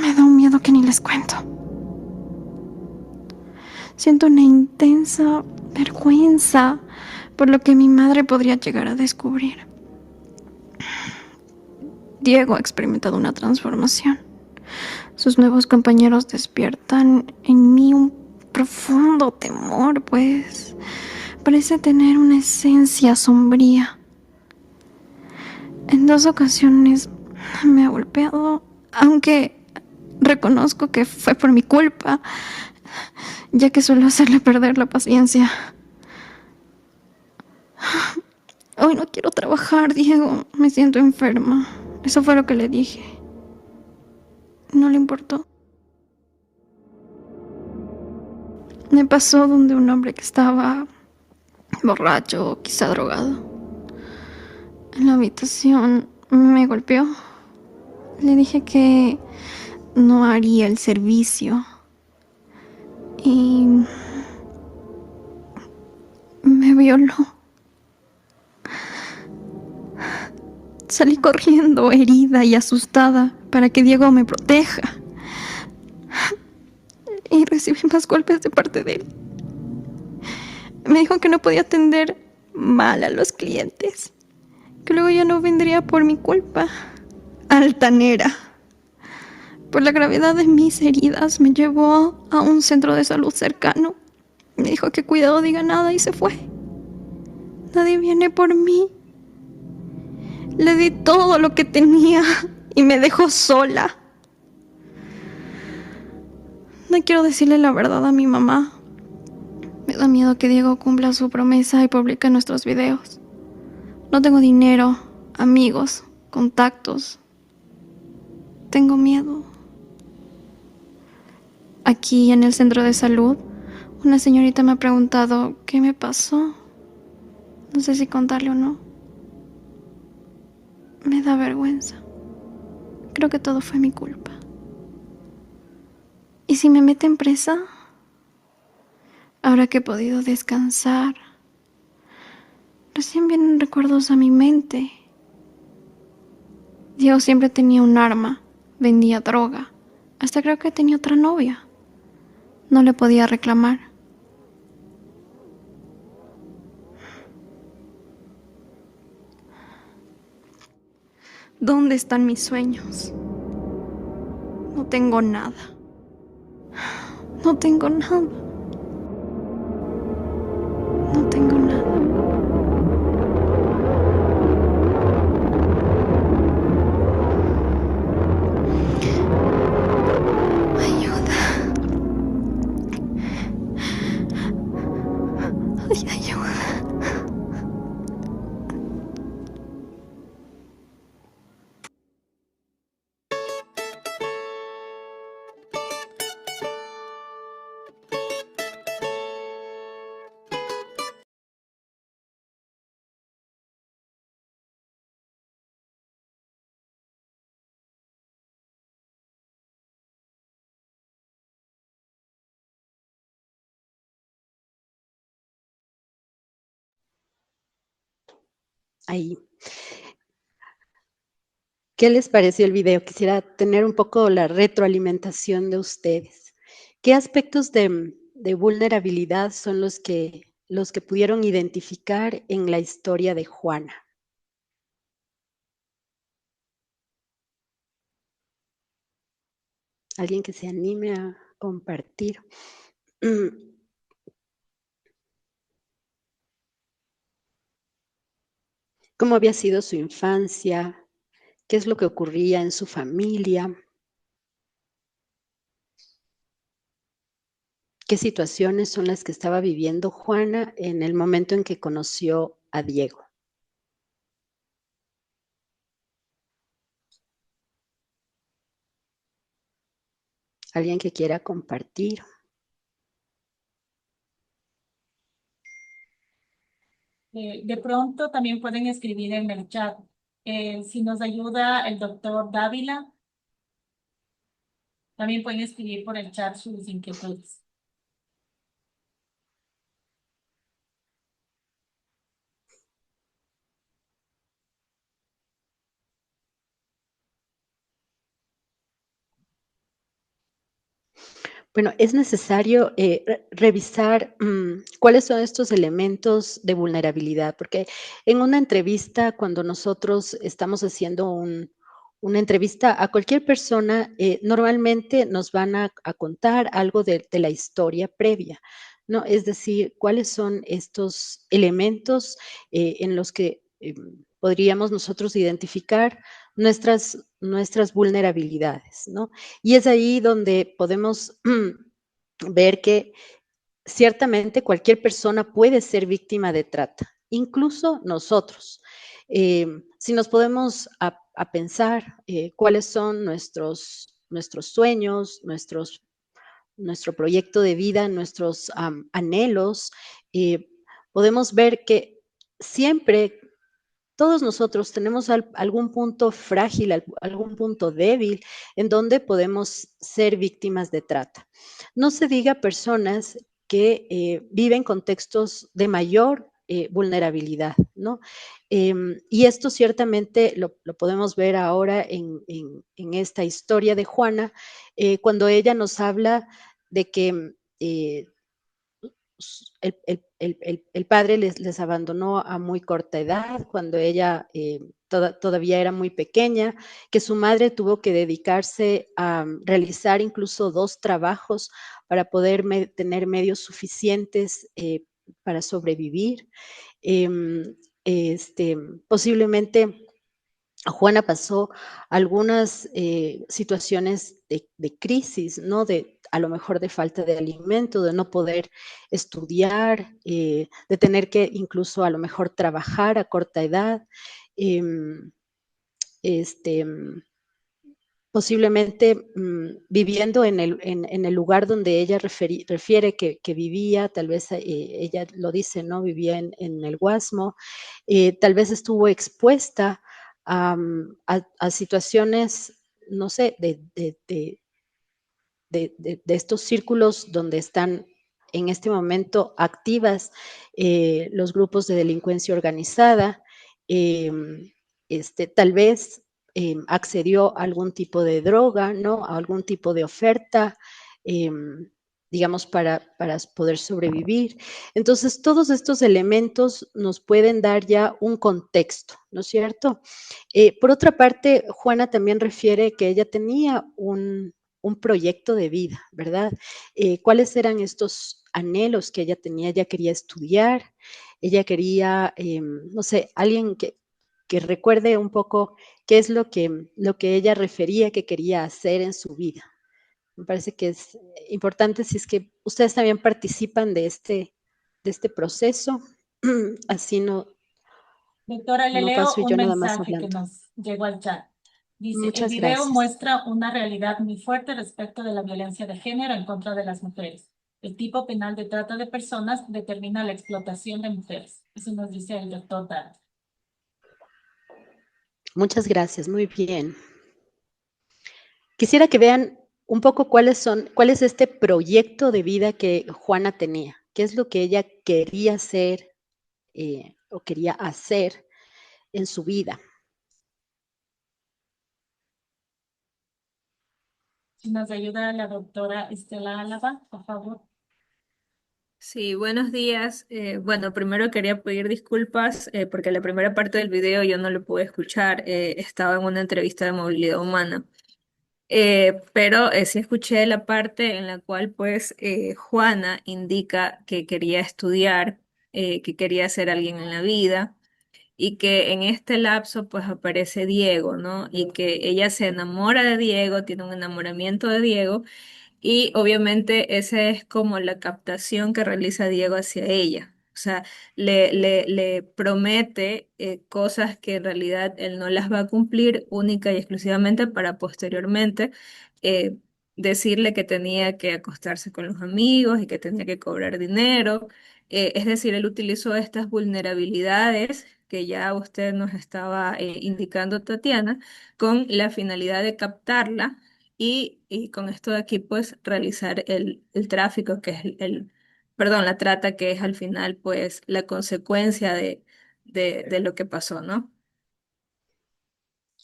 me da un miedo que ni les cuento. Siento una intensa vergüenza por lo que mi madre podría llegar a descubrir. Diego ha experimentado una transformación. Sus nuevos compañeros despiertan en mí un profundo temor, pues parece tener una esencia sombría. En 2 ocasiones me ha golpeado, aunque reconozco que fue por mi culpa, ya que suelo hacerle perder la paciencia. Hoy no quiero trabajar, Diego. Me siento enferma. Eso fue lo que le dije. No le importó. Me pasó donde un hombre que estaba borracho o quizá drogado. En la habitación me golpeó. Le dije que no haría el servicio. Y me violó. Salí corriendo, herida y asustada, para que Diego me proteja. Y recibí más golpes de parte de él. Me dijo que no podía atender mal a los clientes, que luego ya no vendría por mi culpa. Altanera. Por la gravedad de mis heridas me llevó a un centro de salud cercano. Me dijo que cuidado diga nada y se fue. Nadie viene por mí. Le di todo lo que tenía y me dejó sola. No quiero decirle la verdad a mi mamá. Me da miedo que Diego cumpla su promesa y publique nuestros videos. No tengo dinero, amigos, contactos. Tengo miedo. Aquí en el centro de salud, una señorita me ha preguntado qué me pasó. No sé si contarle o no. Me da vergüenza. Creo que todo fue mi culpa. ¿Y si me meten presa? Ahora que he podido descansar, recién vienen recuerdos a mi mente. Diego siempre tenía un arma, vendía droga. Hasta creo que tenía otra novia. No le podía reclamar. ¿Dónde están mis sueños? No tengo nada. No tengo nada. No tengo nada. Ayuda. Ay, ayuda. Ahí. ¿Qué les pareció el video? Quisiera tener un poco la retroalimentación de ustedes. ¿Qué aspectos de vulnerabilidad son los que pudieron identificar en la historia de Juana? ¿Alguien que se anime a compartir? ¿Cómo había sido su infancia? ¿Qué es lo que ocurría en su familia? ¿Qué situaciones son las que estaba viviendo Juana en el momento en que conoció a Diego? ¿Alguien que quiera compartir? De pronto también pueden escribir en el chat. Si nos ayuda el doctor Dávila, También pueden escribir por el chat sus inquietudes. Bueno, es necesario revisar cuáles son estos elementos de vulnerabilidad, porque en una entrevista, cuando nosotros estamos haciendo una entrevista a cualquier persona, normalmente nos van a contar algo de la historia previa, ¿no? Es decir, cuáles son estos elementos en los que podríamos nosotros identificar nuestras vulnerabilidades, ¿no? Y es ahí donde podemos ver que ciertamente cualquier persona puede ser víctima de trata, incluso nosotros. Si nos podemos a pensar cuáles son nuestros sueños, nuestro proyecto de vida, nuestros anhelos, eh, podemos ver que siempre todos nosotros tenemos algún punto frágil, algún punto débil en donde podemos ser víctimas de trata. No se diga personas que viven contextos de mayor vulnerabilidad, ¿no? Y esto ciertamente lo podemos ver ahora en esta historia de Juana, cuando ella nos habla de que el padre les abandonó a muy corta edad, cuando ella todavía era muy pequeña, que su madre tuvo que dedicarse a realizar incluso 2 trabajos para poder tener medios suficientes para sobrevivir. Este, posiblemente Juana pasó algunas situaciones de crisis, ¿no? A lo mejor de falta de alimento, de no poder estudiar, de tener que incluso a lo mejor trabajar a corta edad. Eh, este, Posiblemente viviendo en el lugar donde ella refiere que vivía, tal vez ella lo dice, ¿no? Vivía en el Guasmo, tal vez estuvo expuesta a situaciones, no sé, de estos círculos donde están en este momento activas los grupos de delincuencia organizada, eh, tal vez accedió a algún tipo de droga, ¿no? A algún tipo de oferta, eh, digamos, para poder sobrevivir. Entonces, todos estos elementos nos pueden dar ya un contexto, ¿no es cierto? Por otra parte, Juana también refiere que ella tenía un proyecto de vida, ¿verdad? ¿Cuáles eran estos anhelos que ella tenía? Ella quería estudiar, ella quería, no sé, alguien que recuerde un poco qué es lo que ella refería que quería hacer en su vida. Me parece que es importante si es que ustedes también participan de este proceso, así Doctora, le no leo paso un yo nada más mensaje que hablando. nos llegó al chat. Dice, el Muchas video gracias. muestra una realidad muy fuerte respecto de la violencia de género en contra de las mujeres. El tipo penal de trata de personas determina la explotación de mujeres. Eso nos dice el doctor Dart. Muchas gracias, muy bien. Quisiera que vean un poco cuál es este proyecto de vida que Juana tenía, qué es lo que ella quería ser o quería hacer en su vida. Si nos ayuda la doctora Estela Álava, por favor. Sí, buenos días. Bueno, primero quería pedir disculpas porque la primera parte del video yo no lo pude escuchar. Estaba en una entrevista de movilidad humana. Pero sí escuché la parte en la cual pues Juana indica que quería estudiar, que quería ser alguien en la vida y que en este lapso pues aparece Diego, ¿no? Y que ella se enamora de Diego, tiene un enamoramiento de Diego y obviamente esa es como la captación que realiza Diego hacia ella. O sea, le promete cosas que en realidad él no las va a cumplir única y exclusivamente para posteriormente eh, decirle que tenía que acostarse con los amigos y que tenía que cobrar dinero. Es decir, él utilizó estas vulnerabilidades que ya usted nos estaba indicando, Tatiana, con la finalidad de captarla y con esto de aquí pues realizar el tráfico, que es perdón, la trata, que es al final pues la consecuencia de lo que pasó, ¿no?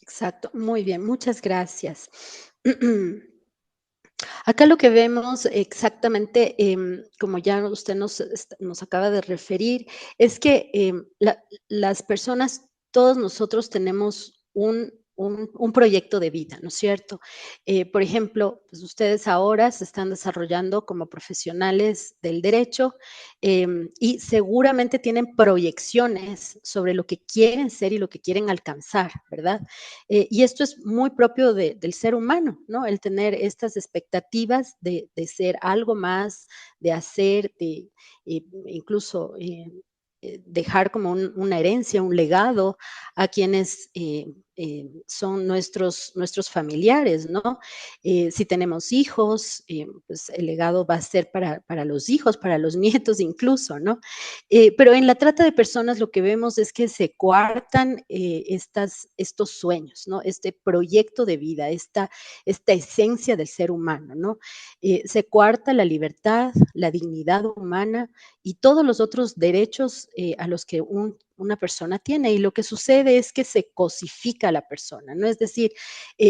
Exacto, muy bien, muchas gracias. Acá lo que vemos exactamente, como ya usted nos acaba de referir, es que las personas, todos nosotros tenemos un proyecto de vida, ¿no es cierto? Por ejemplo, pues ustedes ahora se están desarrollando como profesionales del derecho y seguramente tienen proyecciones sobre lo que quieren ser y lo que quieren alcanzar, ¿verdad? Y esto es muy propio del ser humano, ¿no? El tener estas expectativas de ser algo más, de hacer, incluso dejar como una herencia, un legado a quienes son nuestros familiares, ¿no? Si tenemos hijos, pues el legado va a ser para los hijos, para los nietos incluso, ¿no? Pero en la trata de personas lo que vemos es que se coartan estos sueños, ¿no? Este proyecto de vida, esta esencia del ser humano, ¿no? Se coarta la libertad, la dignidad humana y todos los otros derechos a los que una persona tiene. Y lo que sucede es que se cosifica a la persona, ¿no? Es decir,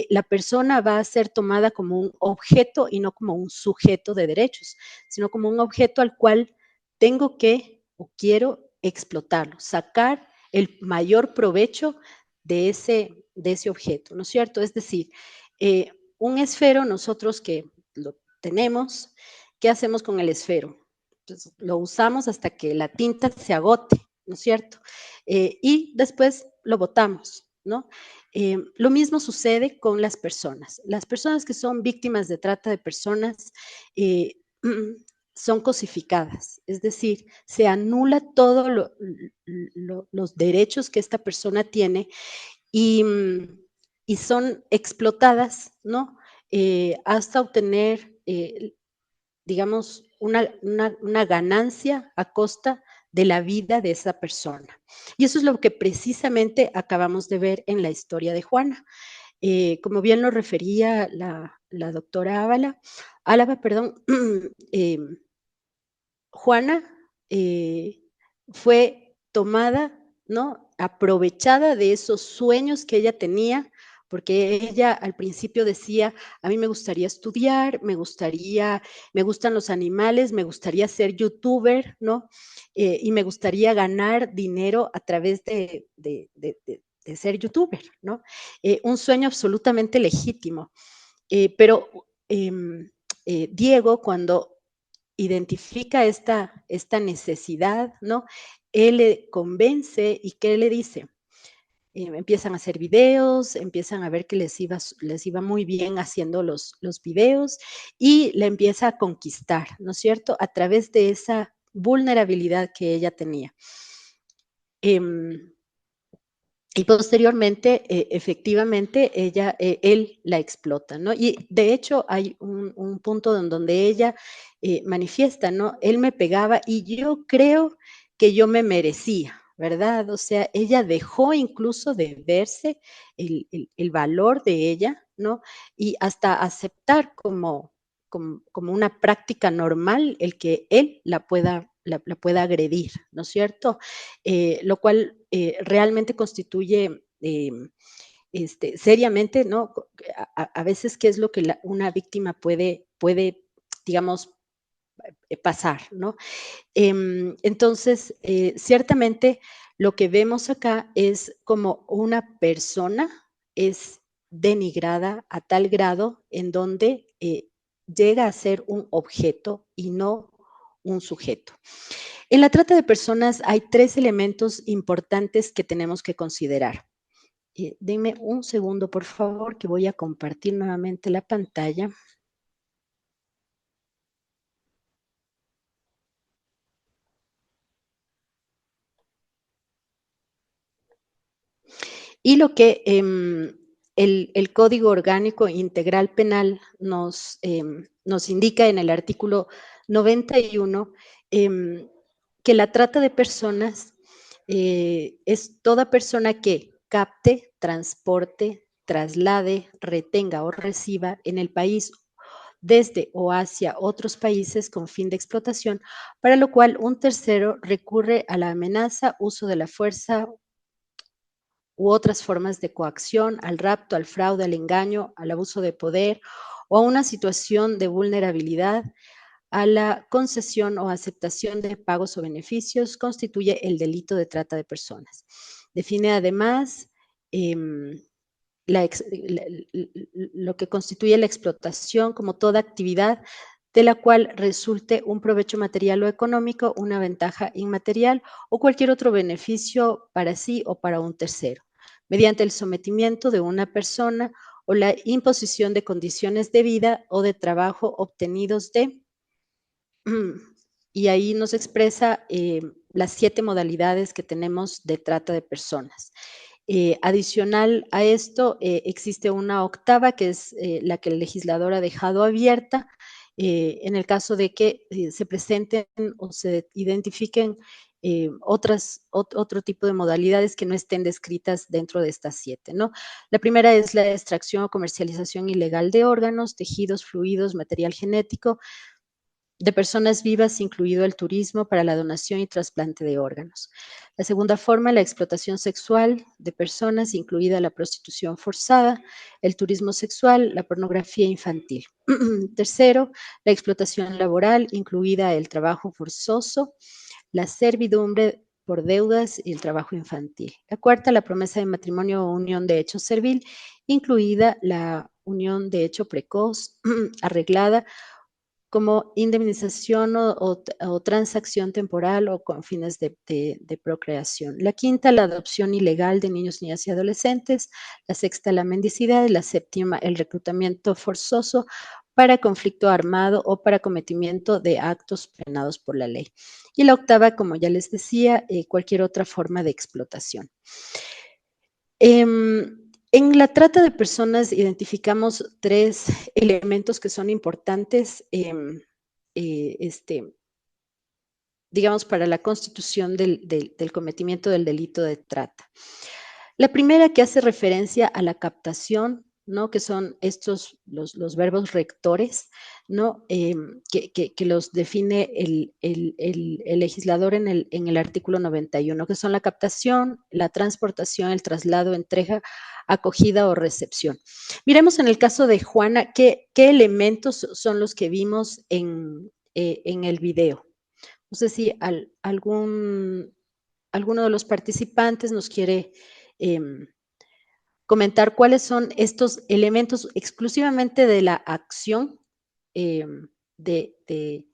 la persona va a ser tomada como un objeto y no como un sujeto de derechos, sino como un objeto al cual tengo que o quiero explotarlo, sacar el mayor provecho de ese objeto, ¿no es cierto? Es decir, un esfero, nosotros que lo tenemos, ¿qué hacemos con el esfero? Pues lo usamos hasta que la tinta se agote, ¿no es cierto? Y después lo botamos, ¿no? Lo mismo sucede con las personas. Las personas que son víctimas de trata de personas son cosificadas, es decir, se anula todos los derechos que esta persona tiene y, y son explotadas, ¿no? Hasta obtener, digamos, una ganancia a costa de la vida de esa persona. Y eso es lo que precisamente acabamos de ver en la historia de Juana. Como bien lo refería la doctora Álava, perdón, Juana fue tomada, ¿no? Aprovechada de esos sueños que ella tenía, porque ella al principio decía, a mí me gustaría estudiar, me gustan los animales, me gustaría ser youtuber, ¿no? Y me gustaría ganar dinero a través de ser youtuber, ¿no? Un sueño absolutamente legítimo. Pero Diego, cuando identifica esta necesidad, ¿no? Él le convence y ¿qué le dice? Empiezan a hacer videos, empiezan a ver que les iba muy bien haciendo los videos y la empieza a conquistar, ¿no es cierto? A través de esa vulnerabilidad que ella tenía. Y posteriormente, efectivamente, él la explota, ¿no? Y de hecho hay un punto en donde ella manifiesta, ¿no? Él me pegaba y yo creo que yo me merecía, ¿verdad? O sea, ella dejó incluso de verse el valor de ella, ¿no? Y hasta aceptar como una práctica normal el que él la pueda agredir, ¿no es cierto? Lo cual realmente constituye seriamente, ¿no? A veces, ¿qué es lo que una víctima puede, digamos, pasar, ¿no? Entonces, ciertamente lo que vemos acá es como una persona es denigrada a tal grado en donde llega a ser un objeto y no un sujeto. En la trata de personas hay 3 elementos importantes que tenemos que considerar. Denme un segundo, por favor, que voy a compartir nuevamente la pantalla. Y lo que el Código Orgánico Integral Penal nos indica en el artículo 91, que la trata de personas es toda persona que capte, transporte, traslade, retenga o reciba en el país desde o hacia otros países con fin de explotación, para lo cual un tercero recurre a la amenaza, uso de la fuerza u otras formas de coacción, al rapto, al fraude, al engaño, al abuso de poder o a una situación de vulnerabilidad, a la concesión o aceptación de pagos o beneficios, constituye el delito de trata de personas. Define además lo que constituye la explotación como toda actividad de la cual resulte un provecho material o económico, una ventaja inmaterial o cualquier otro beneficio para sí o para un tercero, mediante el sometimiento de una persona o la imposición de condiciones de vida o de trabajo obtenidos de, y ahí nos expresa las 7 modalidades que tenemos de trata de personas. Adicional a esto, existe una octava que es la que el legislador ha dejado abierta en el caso de que se presenten o se identifiquen otro tipo de modalidades que no estén descritas dentro de estas 7, ¿no? La primera es la extracción o comercialización ilegal de órganos, tejidos, fluidos, material genético de personas vivas, incluido el turismo para la donación y trasplante de órganos. La segunda forma, la explotación sexual de personas, incluida la prostitución forzada, el turismo sexual, la pornografía infantil. Tercero, la explotación laboral, incluida el trabajo forzoso, la servidumbre por deudas y el trabajo infantil. La cuarta, la promesa de matrimonio o unión de hecho servil, incluida la unión de hecho precoz, arreglada, como indemnización o transacción temporal o con fines de procreación. La quinta, la adopción ilegal de niños, niñas y adolescentes. La sexta, la mendicidad. Y la séptima, el reclutamiento forzoso para conflicto armado o para cometimiento de actos penados por la ley. Y la octava, como ya les decía, cualquier otra forma de explotación. En la trata de personas identificamos 3 elementos que son importantes, digamos, para la constitución del cometimiento del delito de trata. La primera, que hace referencia a la captación, ¿no? Que son estos, los verbos rectores, ¿no? Que los define el legislador en el artículo 91, que son la captación, la transportación, el traslado, entrega, acogida o recepción. Miremos en el caso de Juana, qué elementos son los que vimos en el video. No sé si alguno de los participantes nos quiere comentar cuáles son estos elementos exclusivamente de la acción de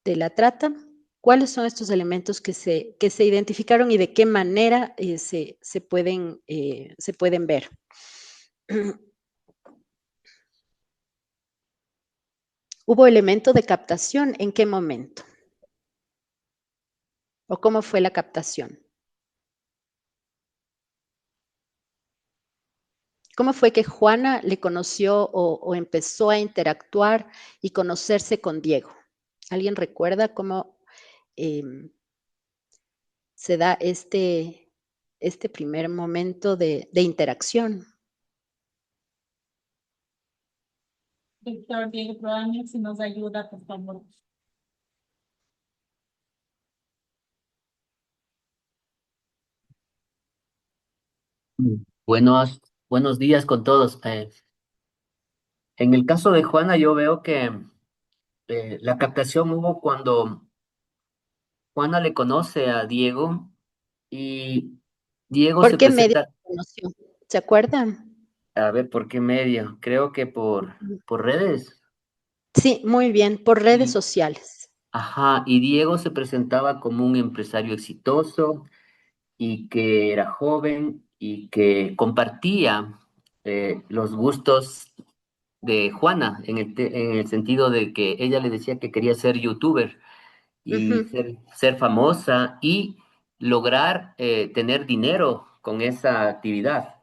la trata. ¿Cuáles son estos elementos que se identificaron y de qué manera se pueden ver? ¿Hubo elemento de captación? ¿En qué momento? ¿O cómo fue la captación? ¿Cómo fue que Juana le conoció o empezó a interactuar y conocerse con Diego? ¿Alguien recuerda cómo se da este primer momento de interacción? Doctor Diego Proaño, si nos ayuda, por favor. Buenos días con todos. En el caso de Juana, yo veo que la captación hubo cuando Juana le conoce a Diego y Diego ¿Por se qué medio presenta, conoció? ¿Se acuerdan? a ver, ¿por qué medio? Creo que por redes. Sí, muy bien, por redes Y, sociales. ajá, y Diego se presentaba como un empresario exitoso y que era joven y que compartía los gustos de Juana, en el sentido de que ella le decía que quería ser youtuber y Ujú, ser famosa y lograr tener dinero con esa actividad.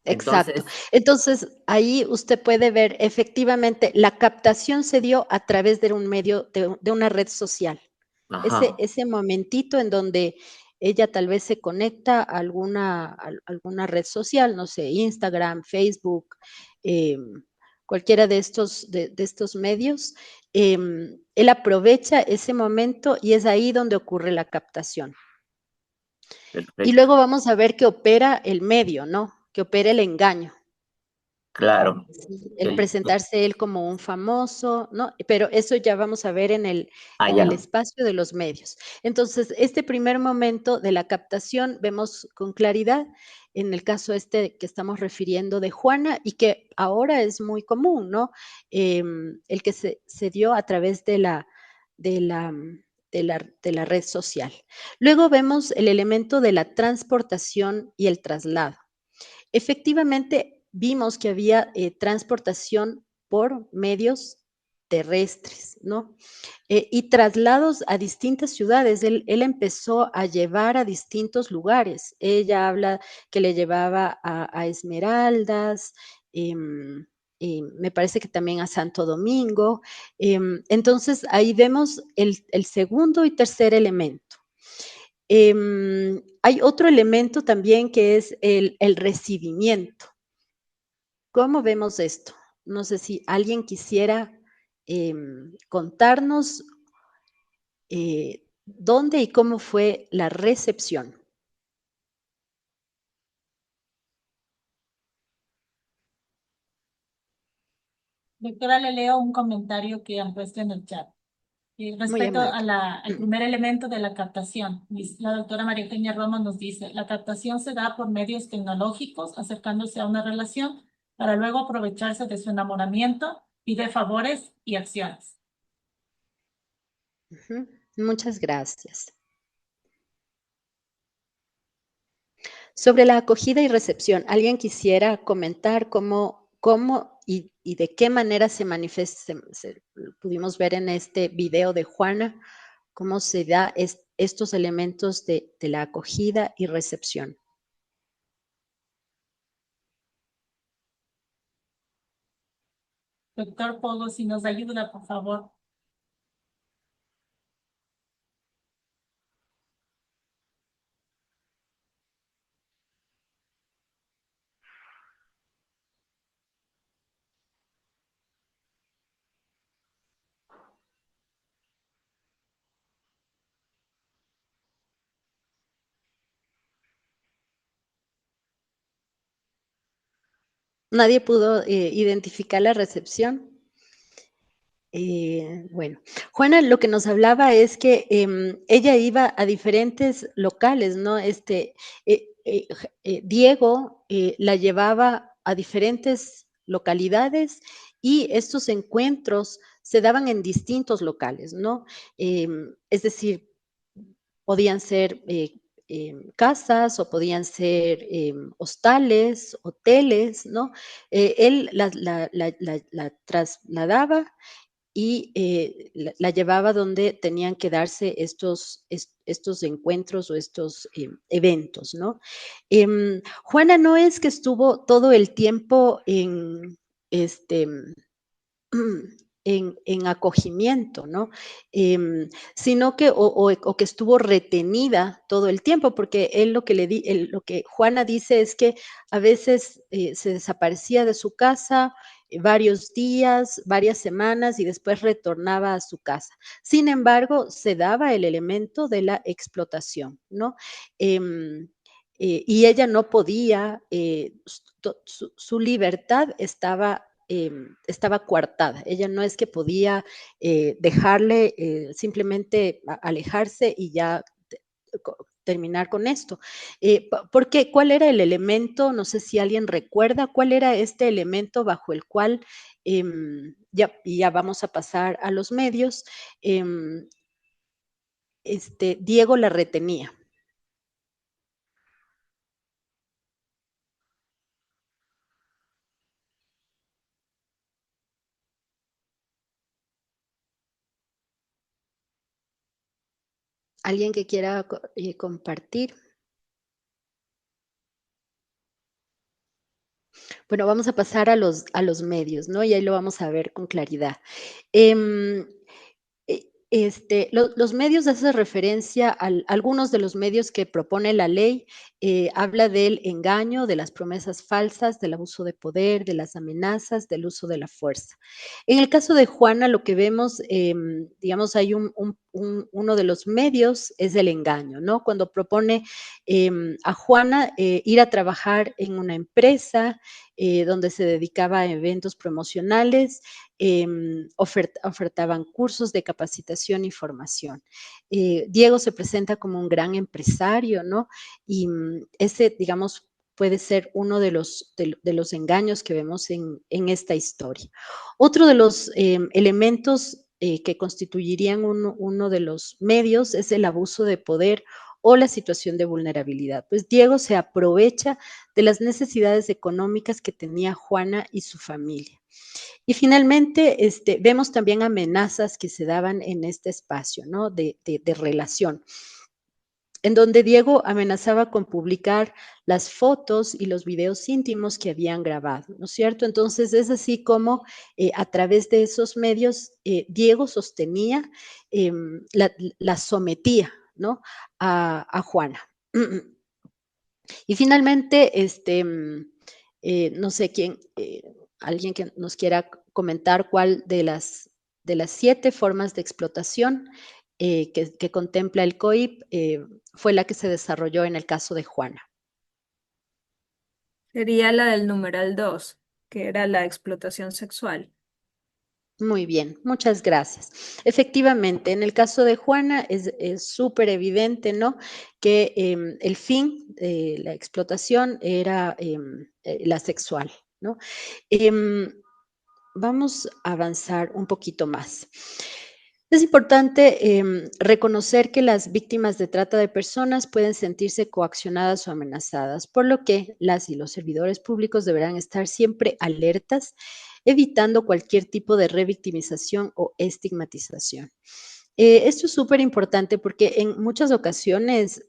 exacto. Entonces, Entonces, ahí usted puede ver efectivamente la captación se dio a través de un medio, de una red social. ajá, Ese momentito en donde ella tal vez se conecta a alguna red social, no sé, Instagram, Facebook, cualquiera de estos medios. Él aprovecha ese momento y es ahí donde ocurre la captación. Y Perfecto, luego vamos a ver que opera el medio, ¿no? Que opera el engaño. claro. Sí, el presentarse él como un famoso, ¿no? Pero eso ya vamos a ver en el Ya. espacio de los medios. Entonces, este primer momento de la captación vemos con claridad en el caso este que estamos refiriendo de Juana y que ahora es muy común, ¿no? El que se dio a través de de la, de la red social. Luego vemos el elemento de la transportación y el traslado. Efectivamente, vimos que había transportación por medios terrestres, ¿no? Y traslados a distintas ciudades. Él empezó a llevar a distintos lugares. Ella habla que le llevaba a Esmeraldas, me parece que también a Santo Domingo. Entonces, ahí vemos el segundo y tercer elemento. Hay otro elemento también que es el recibimiento. ¿Cómo vemos esto? No sé si alguien quisiera contarnos dónde y cómo fue la recepción. Doctora, le leo un comentario que han puesto en el chat. Muy Respecto a amable. al primer elemento de la captación, la doctora María Eugenia Roma nos dice, la captación se da por medios tecnológicos, acercándose a una relación para luego aprovecharse de su enamoramiento y de favores y acciones. Muchas gracias. Sobre la acogida y recepción, ¿alguien quisiera comentar cómo y de qué manera se manifiesta? Pudimos ver en este video de Juana cómo se da estos elementos de la acogida y recepción. Doctor Pogo, si nos ayuda, por favor. Nadie pudo identificar la recepción. Bueno, Juana lo que nos hablaba es que ella iba a diferentes locales, ¿no? Diego la llevaba a diferentes localidades y estos encuentros se daban en distintos locales, ¿no? Es decir, podían ser casas o podían ser hostales, hoteles, ¿no? Él la trasladaba y la llevaba donde tenían que darse estos encuentros o estos eventos, ¿no? Juana no es que estuvo todo el tiempo este, en acogimiento, ¿no? Sino que, o que estuvo retenida todo el tiempo, porque él lo que Juana dice es que a veces se desaparecía de su casa varios días, varias semanas y después retornaba a su casa. Sin embargo, se daba el elemento de la explotación, ¿no? Y ella no podía, su libertad estaba coartada. Ella no es que podía dejarle simplemente alejarse y ya terminar con esto. ¿Por qué? ¿Cuál era el elemento? No sé si alguien recuerda cuál era este elemento bajo el cual, ya vamos a pasar a los medios, Diego la retenía. ¿Alguien que quiera compartir? Bueno, vamos a pasar a los medios, ¿no? Y ahí lo vamos a ver con claridad. Los medios hacen referencia a algunos de los medios que propone la ley. Habla del engaño, de las promesas falsas, del abuso de poder, de las amenazas, del uso de la fuerza. En el caso de Juana, lo que vemos, digamos, hay uno de los medios es el engaño, ¿no? Cuando propone a Juana ir a trabajar en una empresa donde se dedicaba a eventos promocionales, ofertaban cursos de capacitación y formación. Diego se presenta como un gran empresario, ¿no? Y ese, digamos, puede ser uno de los engaños que vemos en esta historia. Otro de los elementos que constituirían uno de los medios es el abuso de poder o la situación de vulnerabilidad. Pues Diego se aprovecha de las necesidades económicas que tenía Juana y su familia. Y finalmente, vemos también amenazas que se daban en este espacio, ¿no? De relación, en donde Diego amenazaba con publicar las fotos y los videos íntimos que habían grabado, ¿no es cierto? Entonces, es así como a través de esos medios, Diego sostenía, la sometía, ¿no? A Juana. Y finalmente, no sé quién, alguien que nos quiera comentar cuál de las 7 formas de explotación que contempla el COIP fue la que se desarrolló en el caso de Juana. Sería la del numeral 2, que era la explotación sexual. Muy bien, muchas gracias. Efectivamente, en el caso de Juana es súper evidente, ¿no? Que el fin de la explotación era la sexual, ¿no? Vamos a avanzar un poquito más. Es importante reconocer que las víctimas de trata de personas pueden sentirse coaccionadas o amenazadas, por lo que las y los servidores públicos deberán estar siempre alertas, evitando cualquier tipo de revictimización o estigmatización. Esto es súper importante porque en muchas ocasiones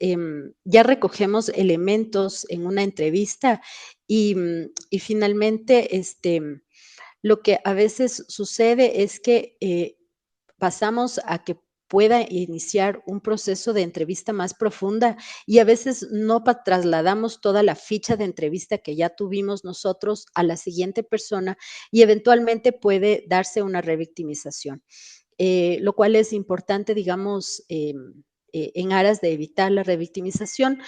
ya recogemos elementos en una entrevista y finalmente lo que a veces sucede es que pasamos a que pueda iniciar un proceso de entrevista más profunda y a veces no trasladamos toda la ficha de entrevista que ya tuvimos nosotros a la siguiente persona y eventualmente puede darse una revictimización, lo cual es importante, digamos, en aras de evitar la revictimización,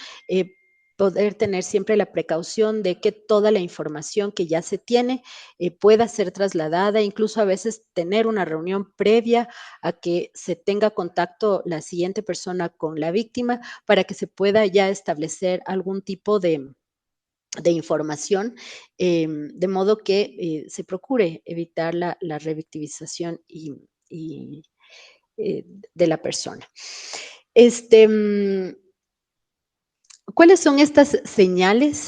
poder tener siempre la precaución de que toda la información que ya se tiene pueda ser trasladada, incluso a veces tener una reunión previa a que se tenga contacto la siguiente persona con la víctima para que se pueda ya establecer algún tipo de información, de modo que se procure evitar la revictimización de la persona. ¿Cuáles son estas señales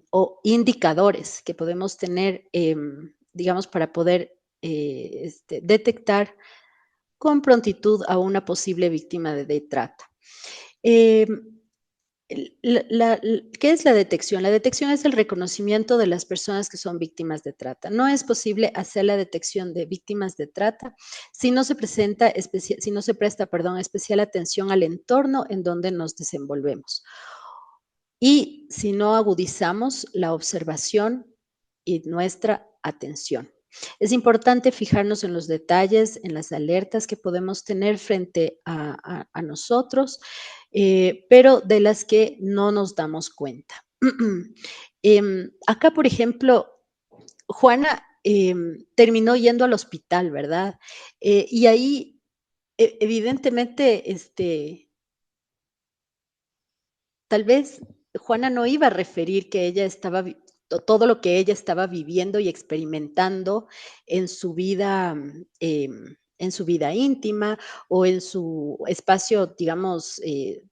o indicadores que podemos tener, digamos, para poder detectar con prontitud a una posible víctima de trata? ¿Qué es la detección? La detección es el reconocimiento de las personas que son víctimas de trata. No es posible hacer la detección de víctimas de trata si no se presta especial atención al entorno en donde nos desenvolvemos y si no agudizamos la observación y nuestra atención. Es importante fijarnos en los detalles, en las alertas que podemos tener frente a nosotros, pero de las que no nos damos cuenta. Acá, por ejemplo, Juana terminó yendo al hospital, ¿verdad? Y ahí, evidentemente, tal vez Juana no iba a referir que ella estaba todo lo que ella estaba viviendo y experimentando en su vida, en su vida íntima o en su espacio, digamos,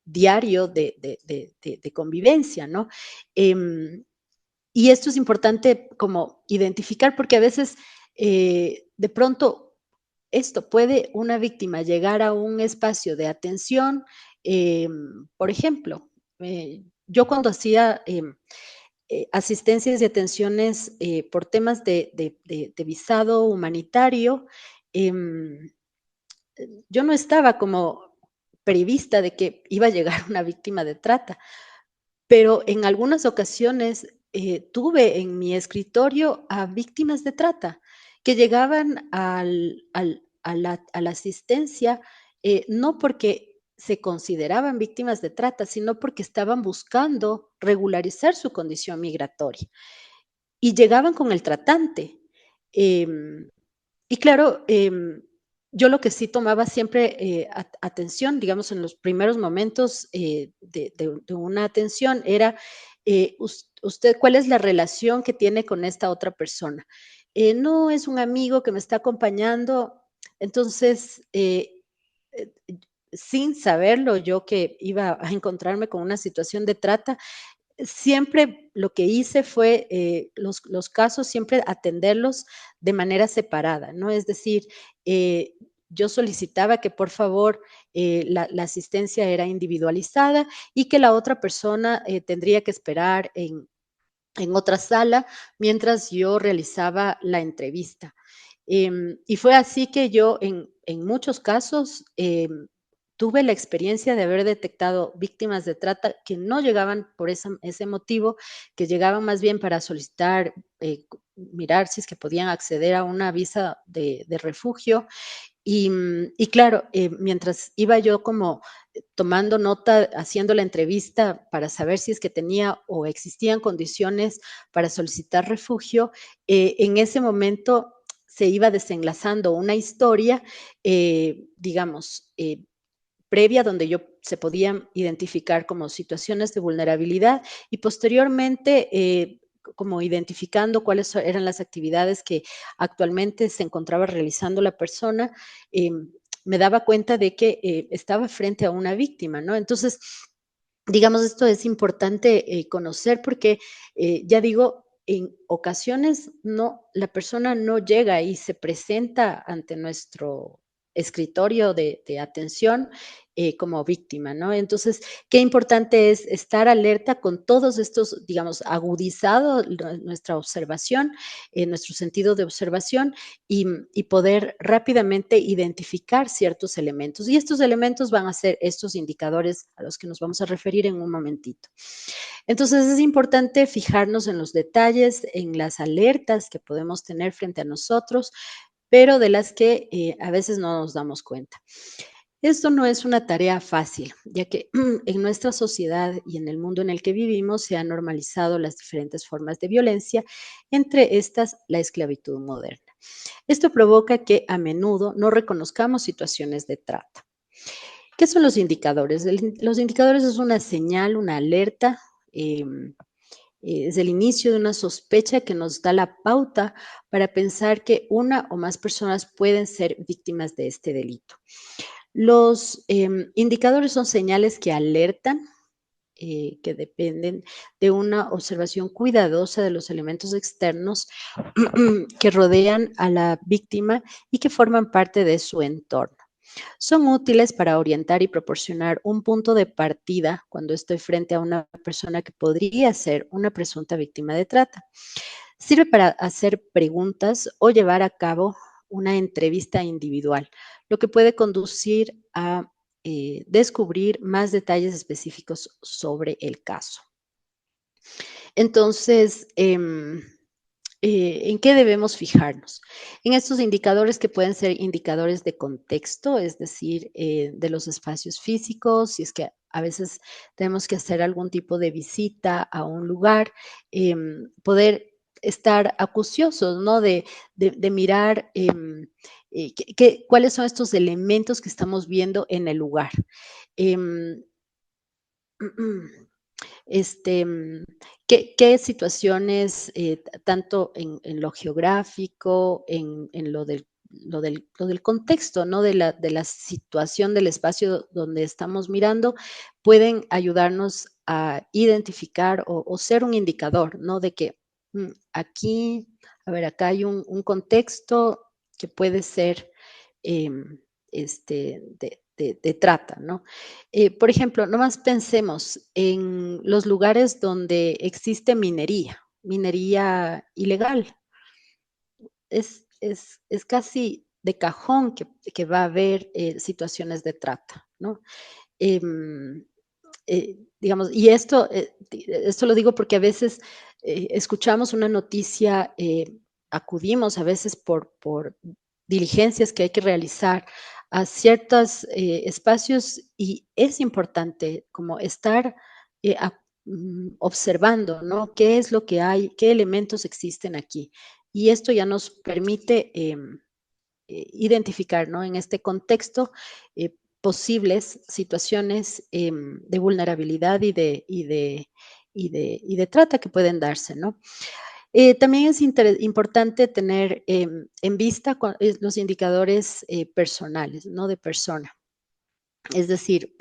diario de convivencia, ¿no? Y esto es importante como identificar porque a veces de pronto esto puede una víctima llegar a un espacio de atención, por ejemplo, yo cuando hacía asistencias y atenciones por temas de visado humanitario, yo no estaba como prevista de que iba a llegar una víctima de trata, pero en algunas ocasiones tuve en mi escritorio a víctimas de trata que llegaban a la asistencia, no porque se consideraban víctimas de trata, sino porque estaban buscando regularizar su condición migratoria y llegaban con el tratante. Em, y claro, yo lo que sí tomaba siempre atención, digamos, en los primeros momentos de una atención era, usted, ¿cuál es la relación que tiene con esta otra persona? No es un amigo que me está acompañando, entonces, eh, sin saberlo, yo que iba a encontrarme con una situación de trata, siempre lo que hice fue los casos, siempre atenderlos de manera separada, ¿no? Es decir, yo solicitaba que por favor la asistencia era individualizada y que la otra persona tendría que esperar en otra sala mientras yo realizaba la entrevista. Y fue así que yo en muchos casos tuve la experiencia de haber detectado víctimas de trata que no llegaban por ese motivo, que llegaban más bien para solicitar, mirar si es que podían acceder a una visa de refugio. Y claro, mientras iba yo como tomando nota, haciendo la entrevista para saber si es que tenía o existían condiciones para solicitar refugio, en ese momento se iba desenlazando una historia, digamos, previa donde se podían identificar como situaciones de vulnerabilidad y posteriormente como identificando cuáles eran las actividades que actualmente se encontraba realizando la persona, me daba cuenta de que estaba frente a una víctima, ¿no? Entonces, digamos, esto es importante conocer porque, ya digo, en ocasiones la persona no llega y se presenta ante nuestro escritorio de atención como víctima, ¿no? Entonces, qué importante es estar alerta con todos estos, digamos, agudizado nuestra observación, nuestro sentido de observación y poder rápidamente identificar ciertos elementos. Y estos elementos van a ser estos indicadores a los que nos vamos a referir en un momentito. Entonces es importante fijarnos en los detalles, en las alertas que podemos tener frente a nosotros, pero de las que a veces no nos damos cuenta. Esto no es una tarea fácil, ya que en nuestra sociedad y en el mundo en el que vivimos se han normalizado las diferentes formas de violencia, entre estas la esclavitud moderna. Esto provoca que a menudo no reconozcamos situaciones de trata. ¿Qué son los indicadores? Los indicadores es una señal, una alerta, es el inicio de una sospecha que nos da la pauta para pensar que una o más personas pueden ser víctimas de este delito. Los indicadores son señales que alertan, que dependen de una observación cuidadosa de los elementos externos que rodean a la víctima y que forman parte de su entorno. Son útiles para orientar y proporcionar un punto de partida cuando estoy frente a una persona que podría ser una presunta víctima de trata. Sirve para hacer preguntas o llevar a cabo una entrevista individual, lo que puede conducir a descubrir más detalles específicos sobre el caso. Entonces, ¿en qué debemos fijarnos? En estos indicadores que pueden ser indicadores de contexto, es decir, de los espacios físicos, si es que a veces tenemos que hacer algún tipo de visita a un lugar, poder estar acuciosos, ¿no? De mirar cuáles son estos elementos que estamos viendo en el lugar. Em, este, ¿qué situaciones, tanto en lo geográfico, en lo del contexto, ¿no? De la situación del espacio donde estamos mirando, pueden ayudarnos a identificar o ser un indicador, ¿no? De que aquí, a ver, acá hay un contexto que puede ser de trata, ¿no? Por ejemplo, nomás pensemos en los lugares donde existe minería ilegal. Es casi cajón que va a haber situaciones de trata, ¿no? Digamos, y esto lo digo porque a veces escuchamos una noticia, acudimos a veces por diligencias que hay que realizar a ciertos espacios y es importante como estar observando, ¿no? ¿Qué es lo que hay? ¿Qué elementos existen aquí? Y esto ya nos permite identificar, ¿no? En este contexto, posibles situaciones de vulnerabilidad y de trata que pueden darse, ¿no? También es importante tener en vista los indicadores personales, ¿no? De persona. Es decir,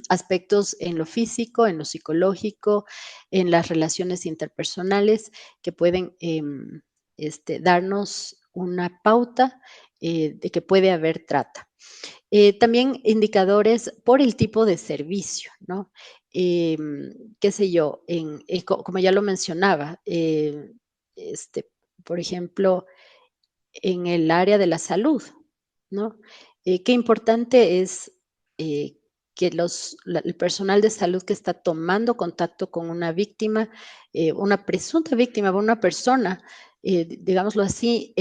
aspectos en lo físico, en lo psicológico, en las relaciones interpersonales que pueden darnos una pauta de que puede haber trata. También indicadores por el tipo de servicio, ¿no? Qué sé yo, como ya lo mencionaba, por ejemplo, en el área de la salud, ¿no? Qué importante es que el personal de salud que está tomando contacto con una víctima, una presunta víctima, una persona, digámoslo así,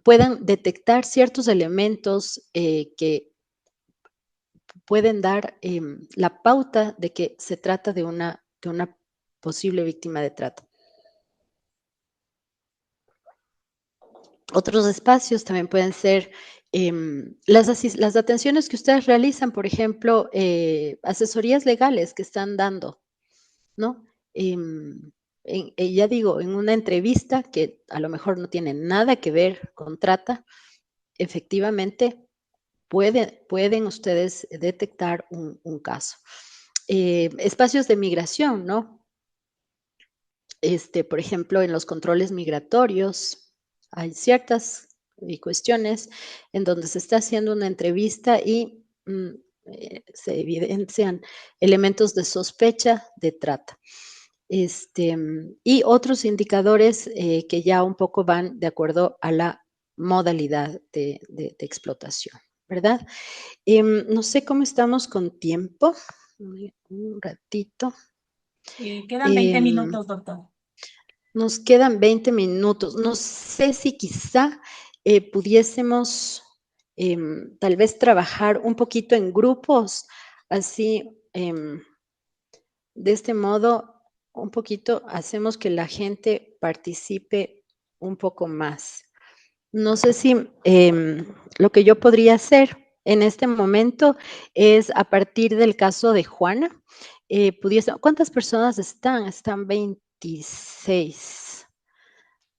puedan detectar ciertos elementos que pueden dar la pauta de que se trata de una posible víctima de trata. Otros espacios también pueden ser las atenciones que ustedes realizan, por ejemplo, asesorías legales que están dando, ¿no? Ya digo, en una entrevista que a lo mejor no tiene nada que ver con trata, efectivamente pueden ustedes detectar un caso. Espacios de migración, ¿no? Por ejemplo, en los controles migratorios hay ciertas cuestiones en donde se está haciendo una entrevista y se evidencian elementos de sospecha de trata. Y otros indicadores que ya un poco van de acuerdo a la modalidad de explotación, ¿verdad? No sé cómo estamos con tiempo. Un ratito. Quedan 20 minutos, doctor. Nos quedan 20 minutos. No sé si quizá pudiésemos tal vez trabajar un poquito en grupos, así de este modo un poquito hacemos que la gente participe un poco más. No sé si lo que yo podría hacer en este momento es a partir del caso de Juana, ¿cuántas personas están? Están 26.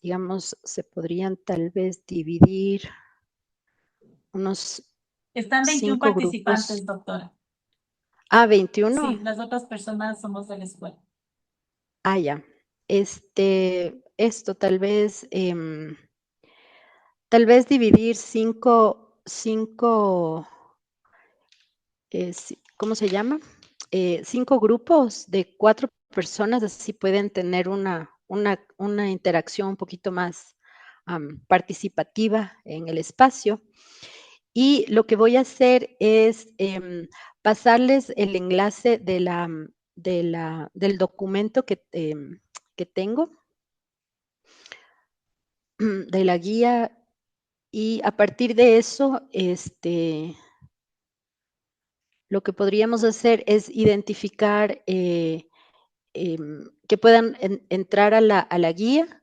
Digamos, se podrían tal vez dividir unos Están 21 5 participantes, grupos. doctora. Ah, 21. Sí, las otras personas somos de la escuela. Ah, ya. Esto tal vez dividir cinco, ¿cómo se llama? 5 grupos de 4 personas, así pueden tener una interacción un poquito más participativa en el espacio. Y lo que voy a hacer es pasarles el enlace del documento que tengo, de la guía, y a partir de eso, lo que podríamos hacer es identificar que puedan entrar a la guía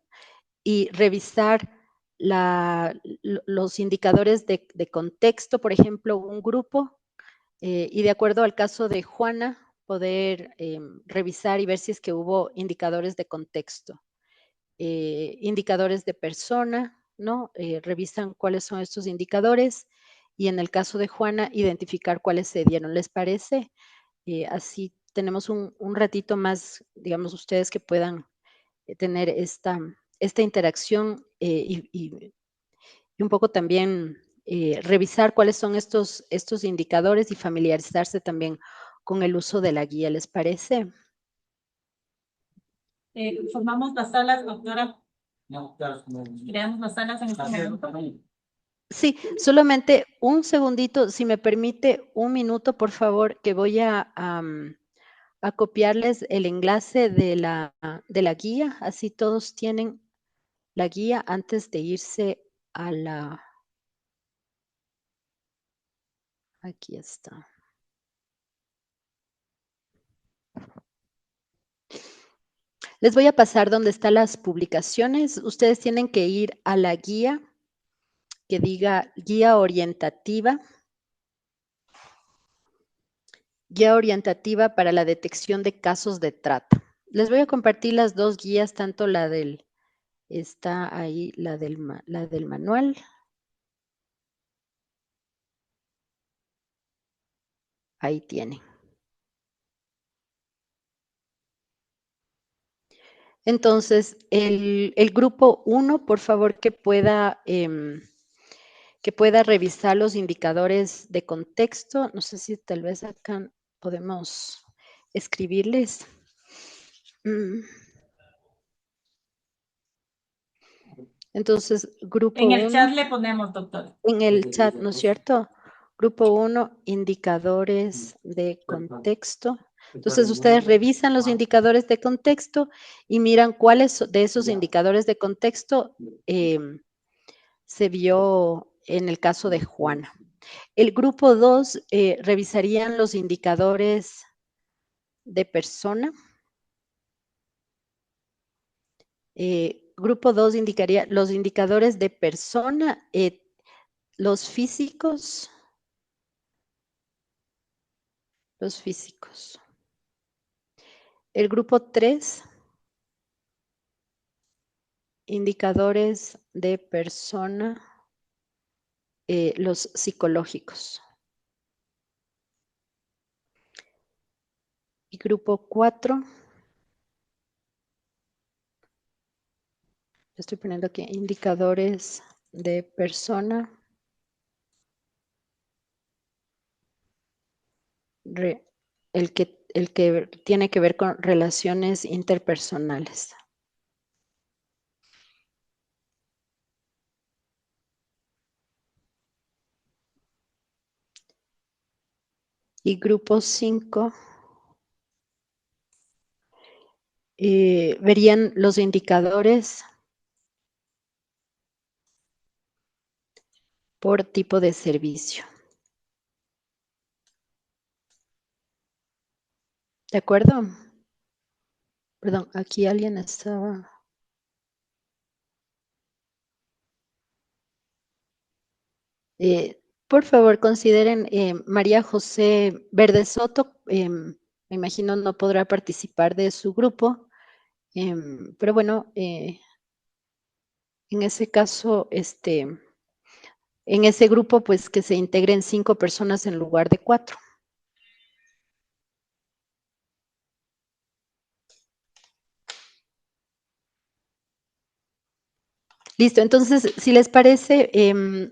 y revisar los indicadores de contexto, por ejemplo, un grupo, y de acuerdo al caso de Juana, poder revisar y ver si es que hubo indicadores de contexto, indicadores de persona, ¿no? Revisan cuáles son estos indicadores y en el caso de Juana, identificar cuáles se dieron. ¿Les parece? Así tenemos un ratito más, digamos, ustedes que puedan tener esta interacción y un poco también revisar cuáles son estos indicadores y familiarizarse también con el uso de la guía, ¿les parece? Formamos las salas, doctora. Creamos las salas en este momento. Sí, solamente un segundito, si me permite un minuto, por favor, que voy a copiarles el enlace de la guía, así todos tienen la guía antes de irse a la... Aquí está. Les voy a pasar donde están las publicaciones. Ustedes tienen que ir a la guía que diga guía orientativa para la detección de casos de trata. Les voy a compartir las dos guías, tanto la del, está ahí la del manual. Ahí tienen. Entonces, el grupo 1, por favor, que pueda revisar los indicadores de contexto. No sé si tal vez acá podemos escribirles. Entonces, grupo En el 1, chat le ponemos, doctor. en el chat, ¿no es cierto? Grupo 1, indicadores de contexto. Entonces, ustedes revisan los indicadores de contexto y miran cuáles de esos indicadores de contexto se vio en el caso de Juana. El grupo 2 revisarían los indicadores de persona. Grupo 2 indicaría los indicadores de persona, los físicos. Los físicos. El grupo 3, indicadores de persona, los psicológicos. Y grupo 4, estoy poniendo aquí indicadores de persona, el que tiene que ver con relaciones interpersonales. Y grupo 5, verían los indicadores por tipo de servicio. ¿De acuerdo? Perdón, aquí alguien estaba... por favor, consideren María José Verde Soto, me imagino no podrá participar de su grupo, pero bueno, en ese caso, en ese grupo, pues que se integren 5 personas en lugar de 4. Listo, entonces, si les parece,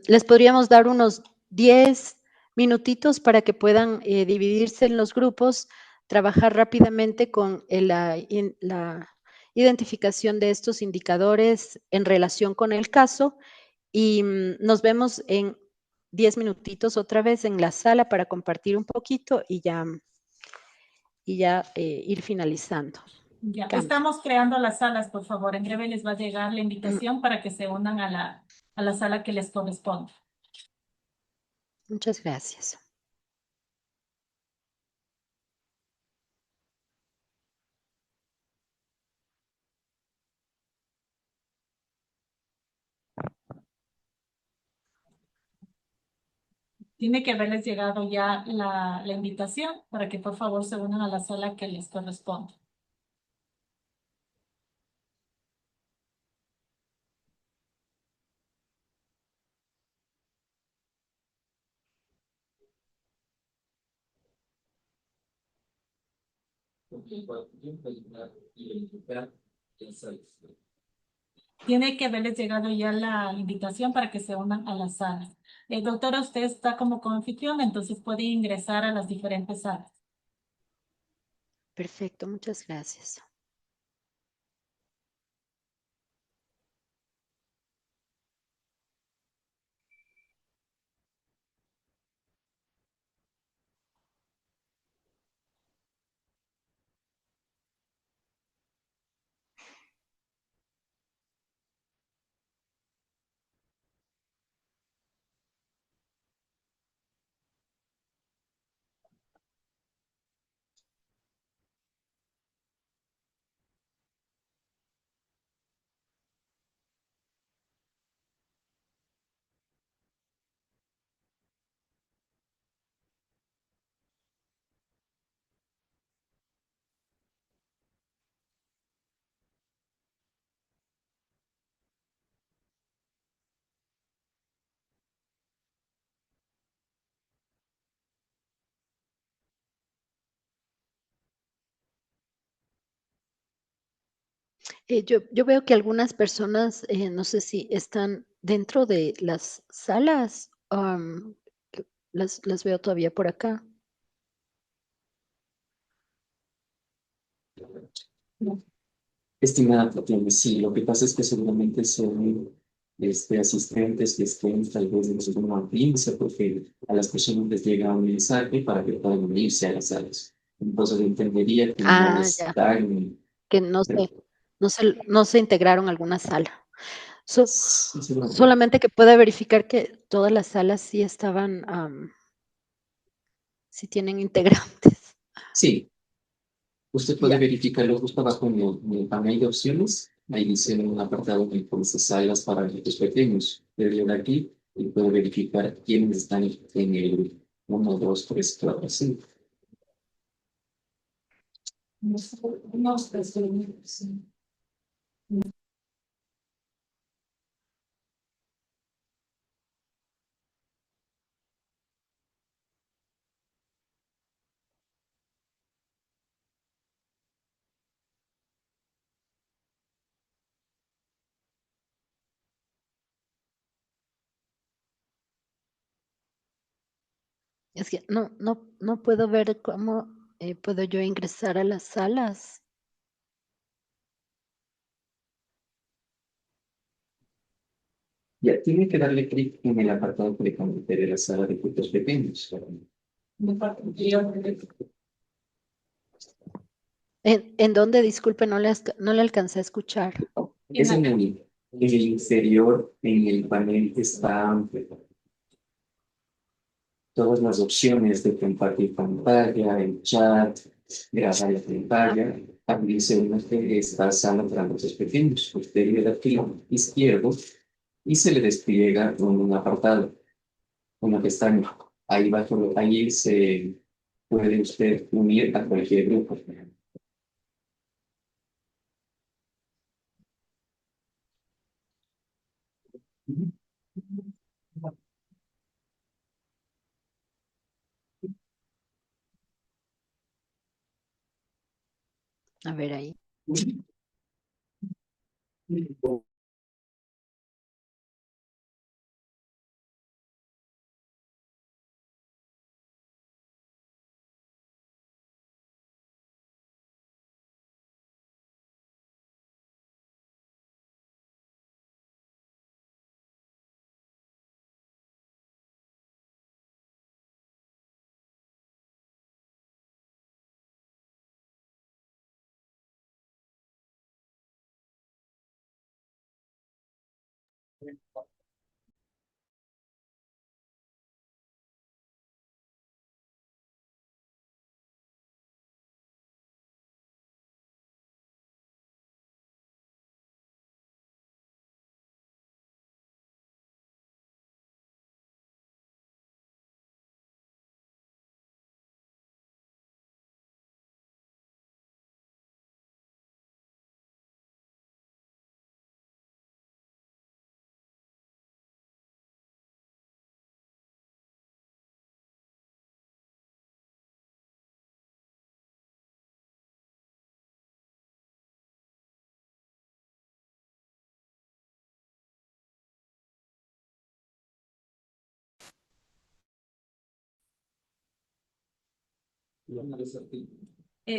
les podríamos dar unos 10 minutitos para que puedan dividirse en los grupos, trabajar rápidamente con la identificación de estos indicadores en relación con el caso y nos vemos en 10 minutitos otra vez en la sala para compartir un poquito y ya ir finalizando. Ya, Cambio. estamos creando las salas, por favor. En breve les va a llegar la invitación para que se unan a la sala que les corresponde. Muchas gracias. Tiene que haberles llegado ya la invitación para que por favor se unan a la sala que les corresponde. Tiene que haberles llegado ya la invitación para que se unan a las salas. Doctora, usted está como anfitrión, entonces puede ingresar a las diferentes salas. Perfecto, muchas gracias. Yo veo que algunas personas, no sé si están dentro de las salas, las veo todavía por acá. Estimada Tatiana, sí, lo que pasa es que seguramente son asistentes que estén tal vez en alguna audiencia, porque a las personas les llega un mensaje para que puedan unirse a las salas. Entonces entendería que no Ah, ya, están, que no se integraron a alguna sala. seguramente. Solamente que pueda verificar que todas las salas sí estaban, sí tienen integrantes. Sí, usted puede Ya, verificarlo justo abajo en el panel de opciones. Ahí dice un apartado que dice salas para niños pequeños. Debe ir aquí y puede verificar quiénes están en el 1, 2, 3, 4, 5. No, sí. es que no puedo ver cómo puedo yo ingresar a las salas. Ya tiene que darle clic en el apartado que le comenté de la sala de cultos pequeños. ¿En dónde? Disculpe, no le alcancé a escuchar. Es en el inferior, en el panel están todas las opciones de compartir pantalla, el chat, grabar la Ah, pantalla. Aquí dice una que está sala para los pequeños. Usted le da clic izquierdo y se le despliega un apartado, una pestaña. Ahí se puede usted unir a cualquier grupo. a ver ahí.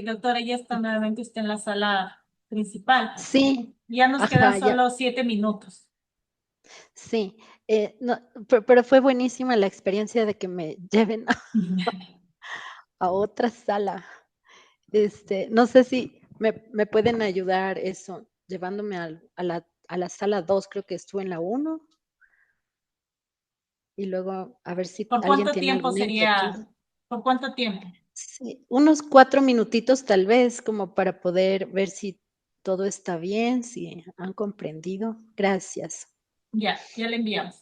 Doctora, ya está nuevamente usted en la sala principal. Sí, Ya nos quedan ajá, ya, solo 7 minutos. sí. No, pero fue buenísima la experiencia de que me lleven a otra sala. No sé si me pueden ayudar eso, llevándome a la sala 2, creo que estuve en la 1, y luego a ver si ¿Por alguien cuánto tiene tiempo alguna inquietud. sería? ¿Por cuánto tiempo? Sí, unos 4 minutitos tal vez, como para poder ver si todo está bien, si han comprendido. Gracias. Ya le enviamos.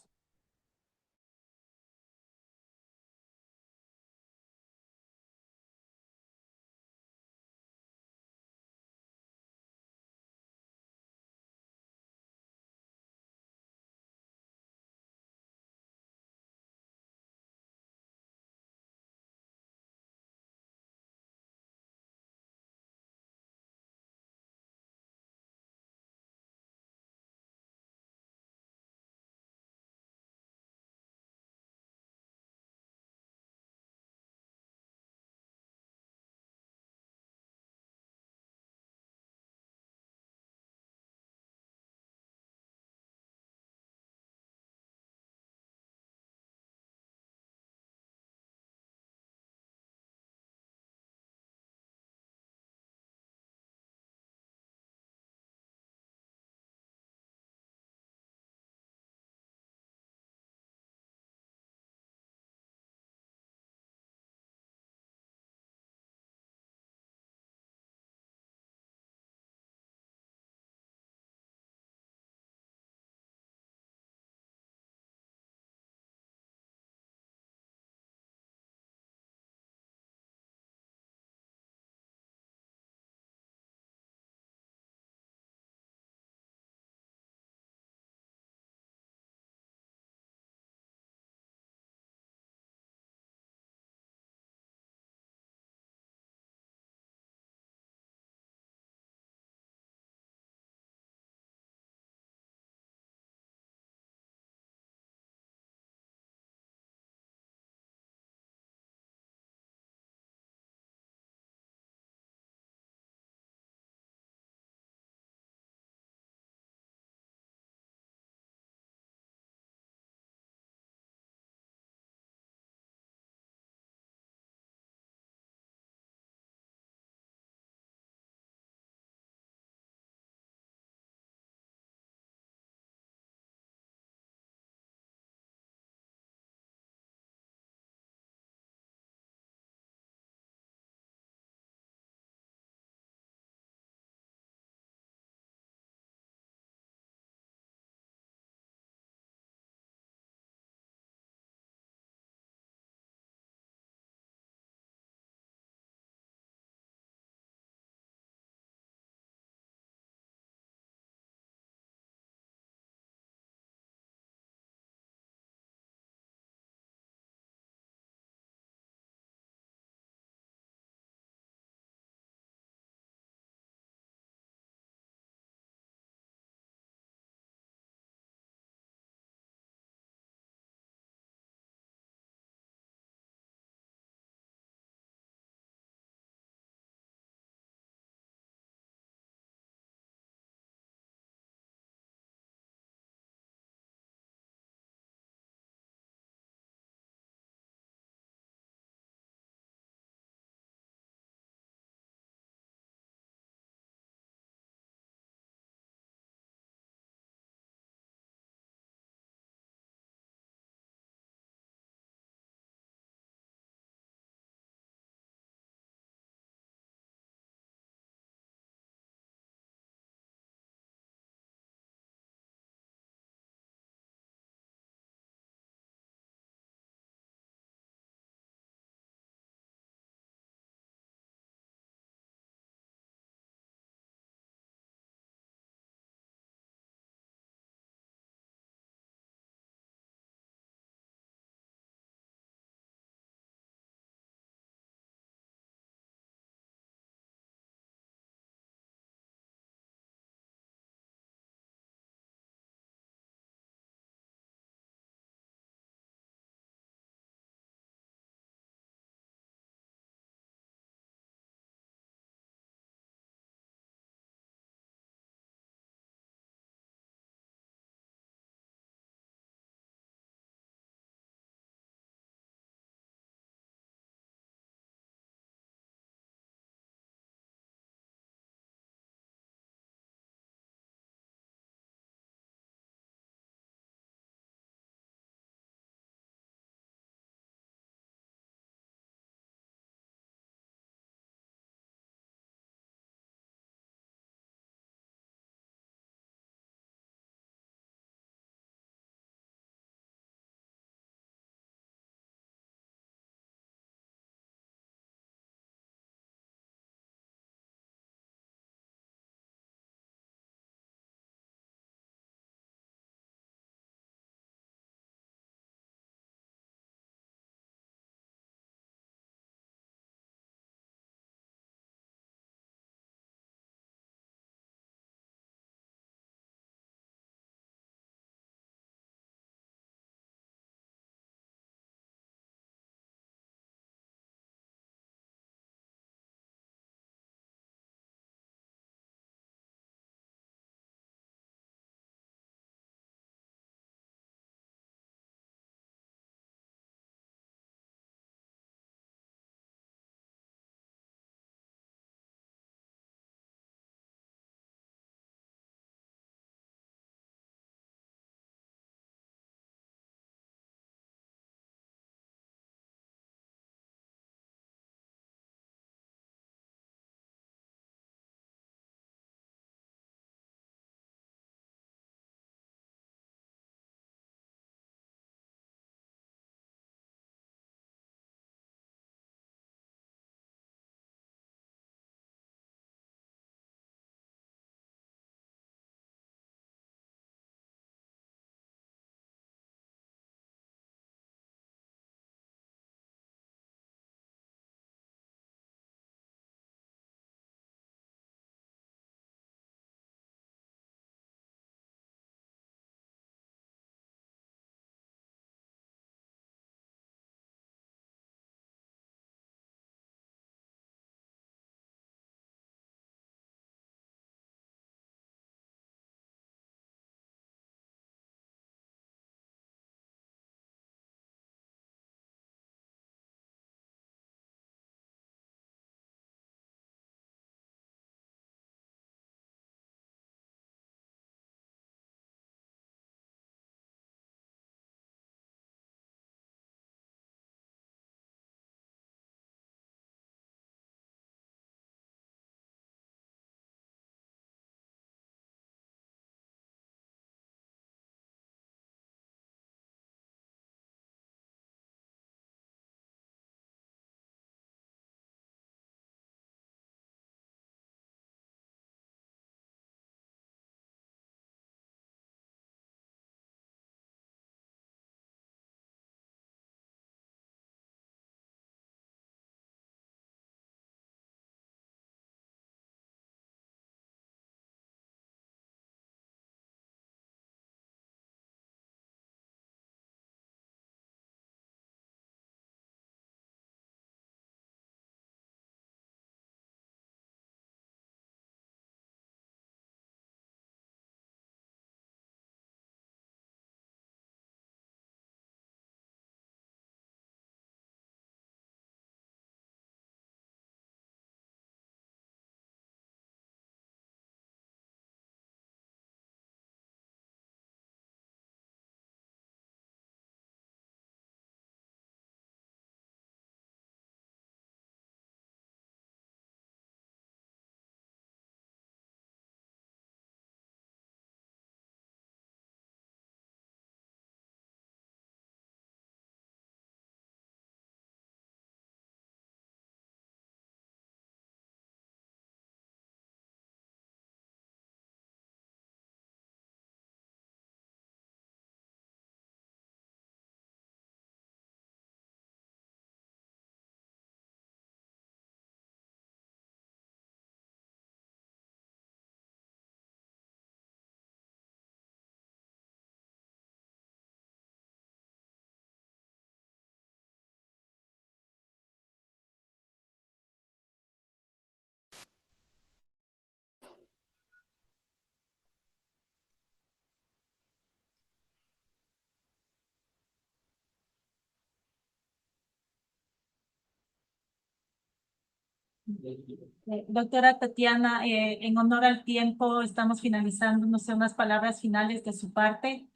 Doctora Tatiana, en honor al tiempo, estamos finalizando, no sé, unas palabras finales de su parte.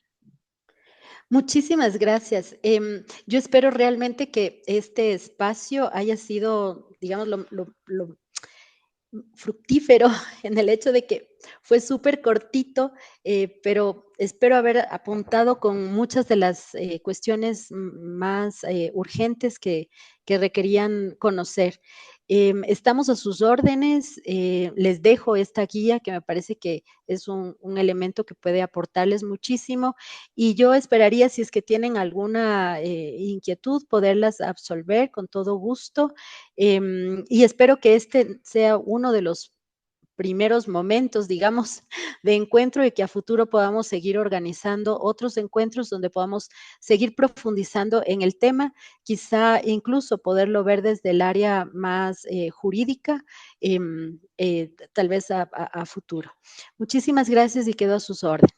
Muchísimas gracias. Yo espero realmente que este espacio haya sido, digamos, lo fructífero en el hecho de que fue súper cortito, pero espero haber apuntado con muchas de las cuestiones más urgentes que requerían conocer. Estamos a sus órdenes, les dejo esta guía que me parece que es un elemento que puede aportarles muchísimo y yo esperaría, si es que tienen alguna inquietud, poderlas absolver con todo gusto. Y espero que este sea uno de los primeros momentos, digamos, de encuentro y que a futuro podamos seguir organizando otros encuentros donde podamos seguir profundizando en el tema, quizá incluso poderlo ver desde el área más jurídica, tal vez a futuro. Muchísimas gracias y quedo a sus órdenes.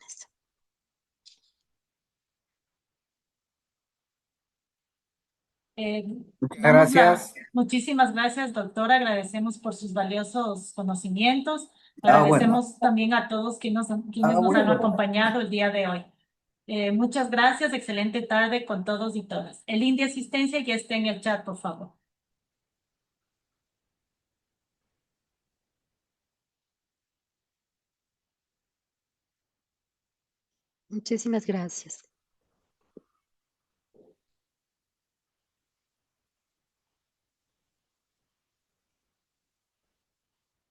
Muchas Damos gracias. muchísimas gracias, doctora. Agradecemos por sus valiosos conocimientos. Bueno. Agradecemos también a todos quienes nos han Bueno. acompañado el día de hoy. Muchas gracias. Excelente tarde con todos y todas. El link de asistencia ya está en el chat, por favor. Muchísimas gracias.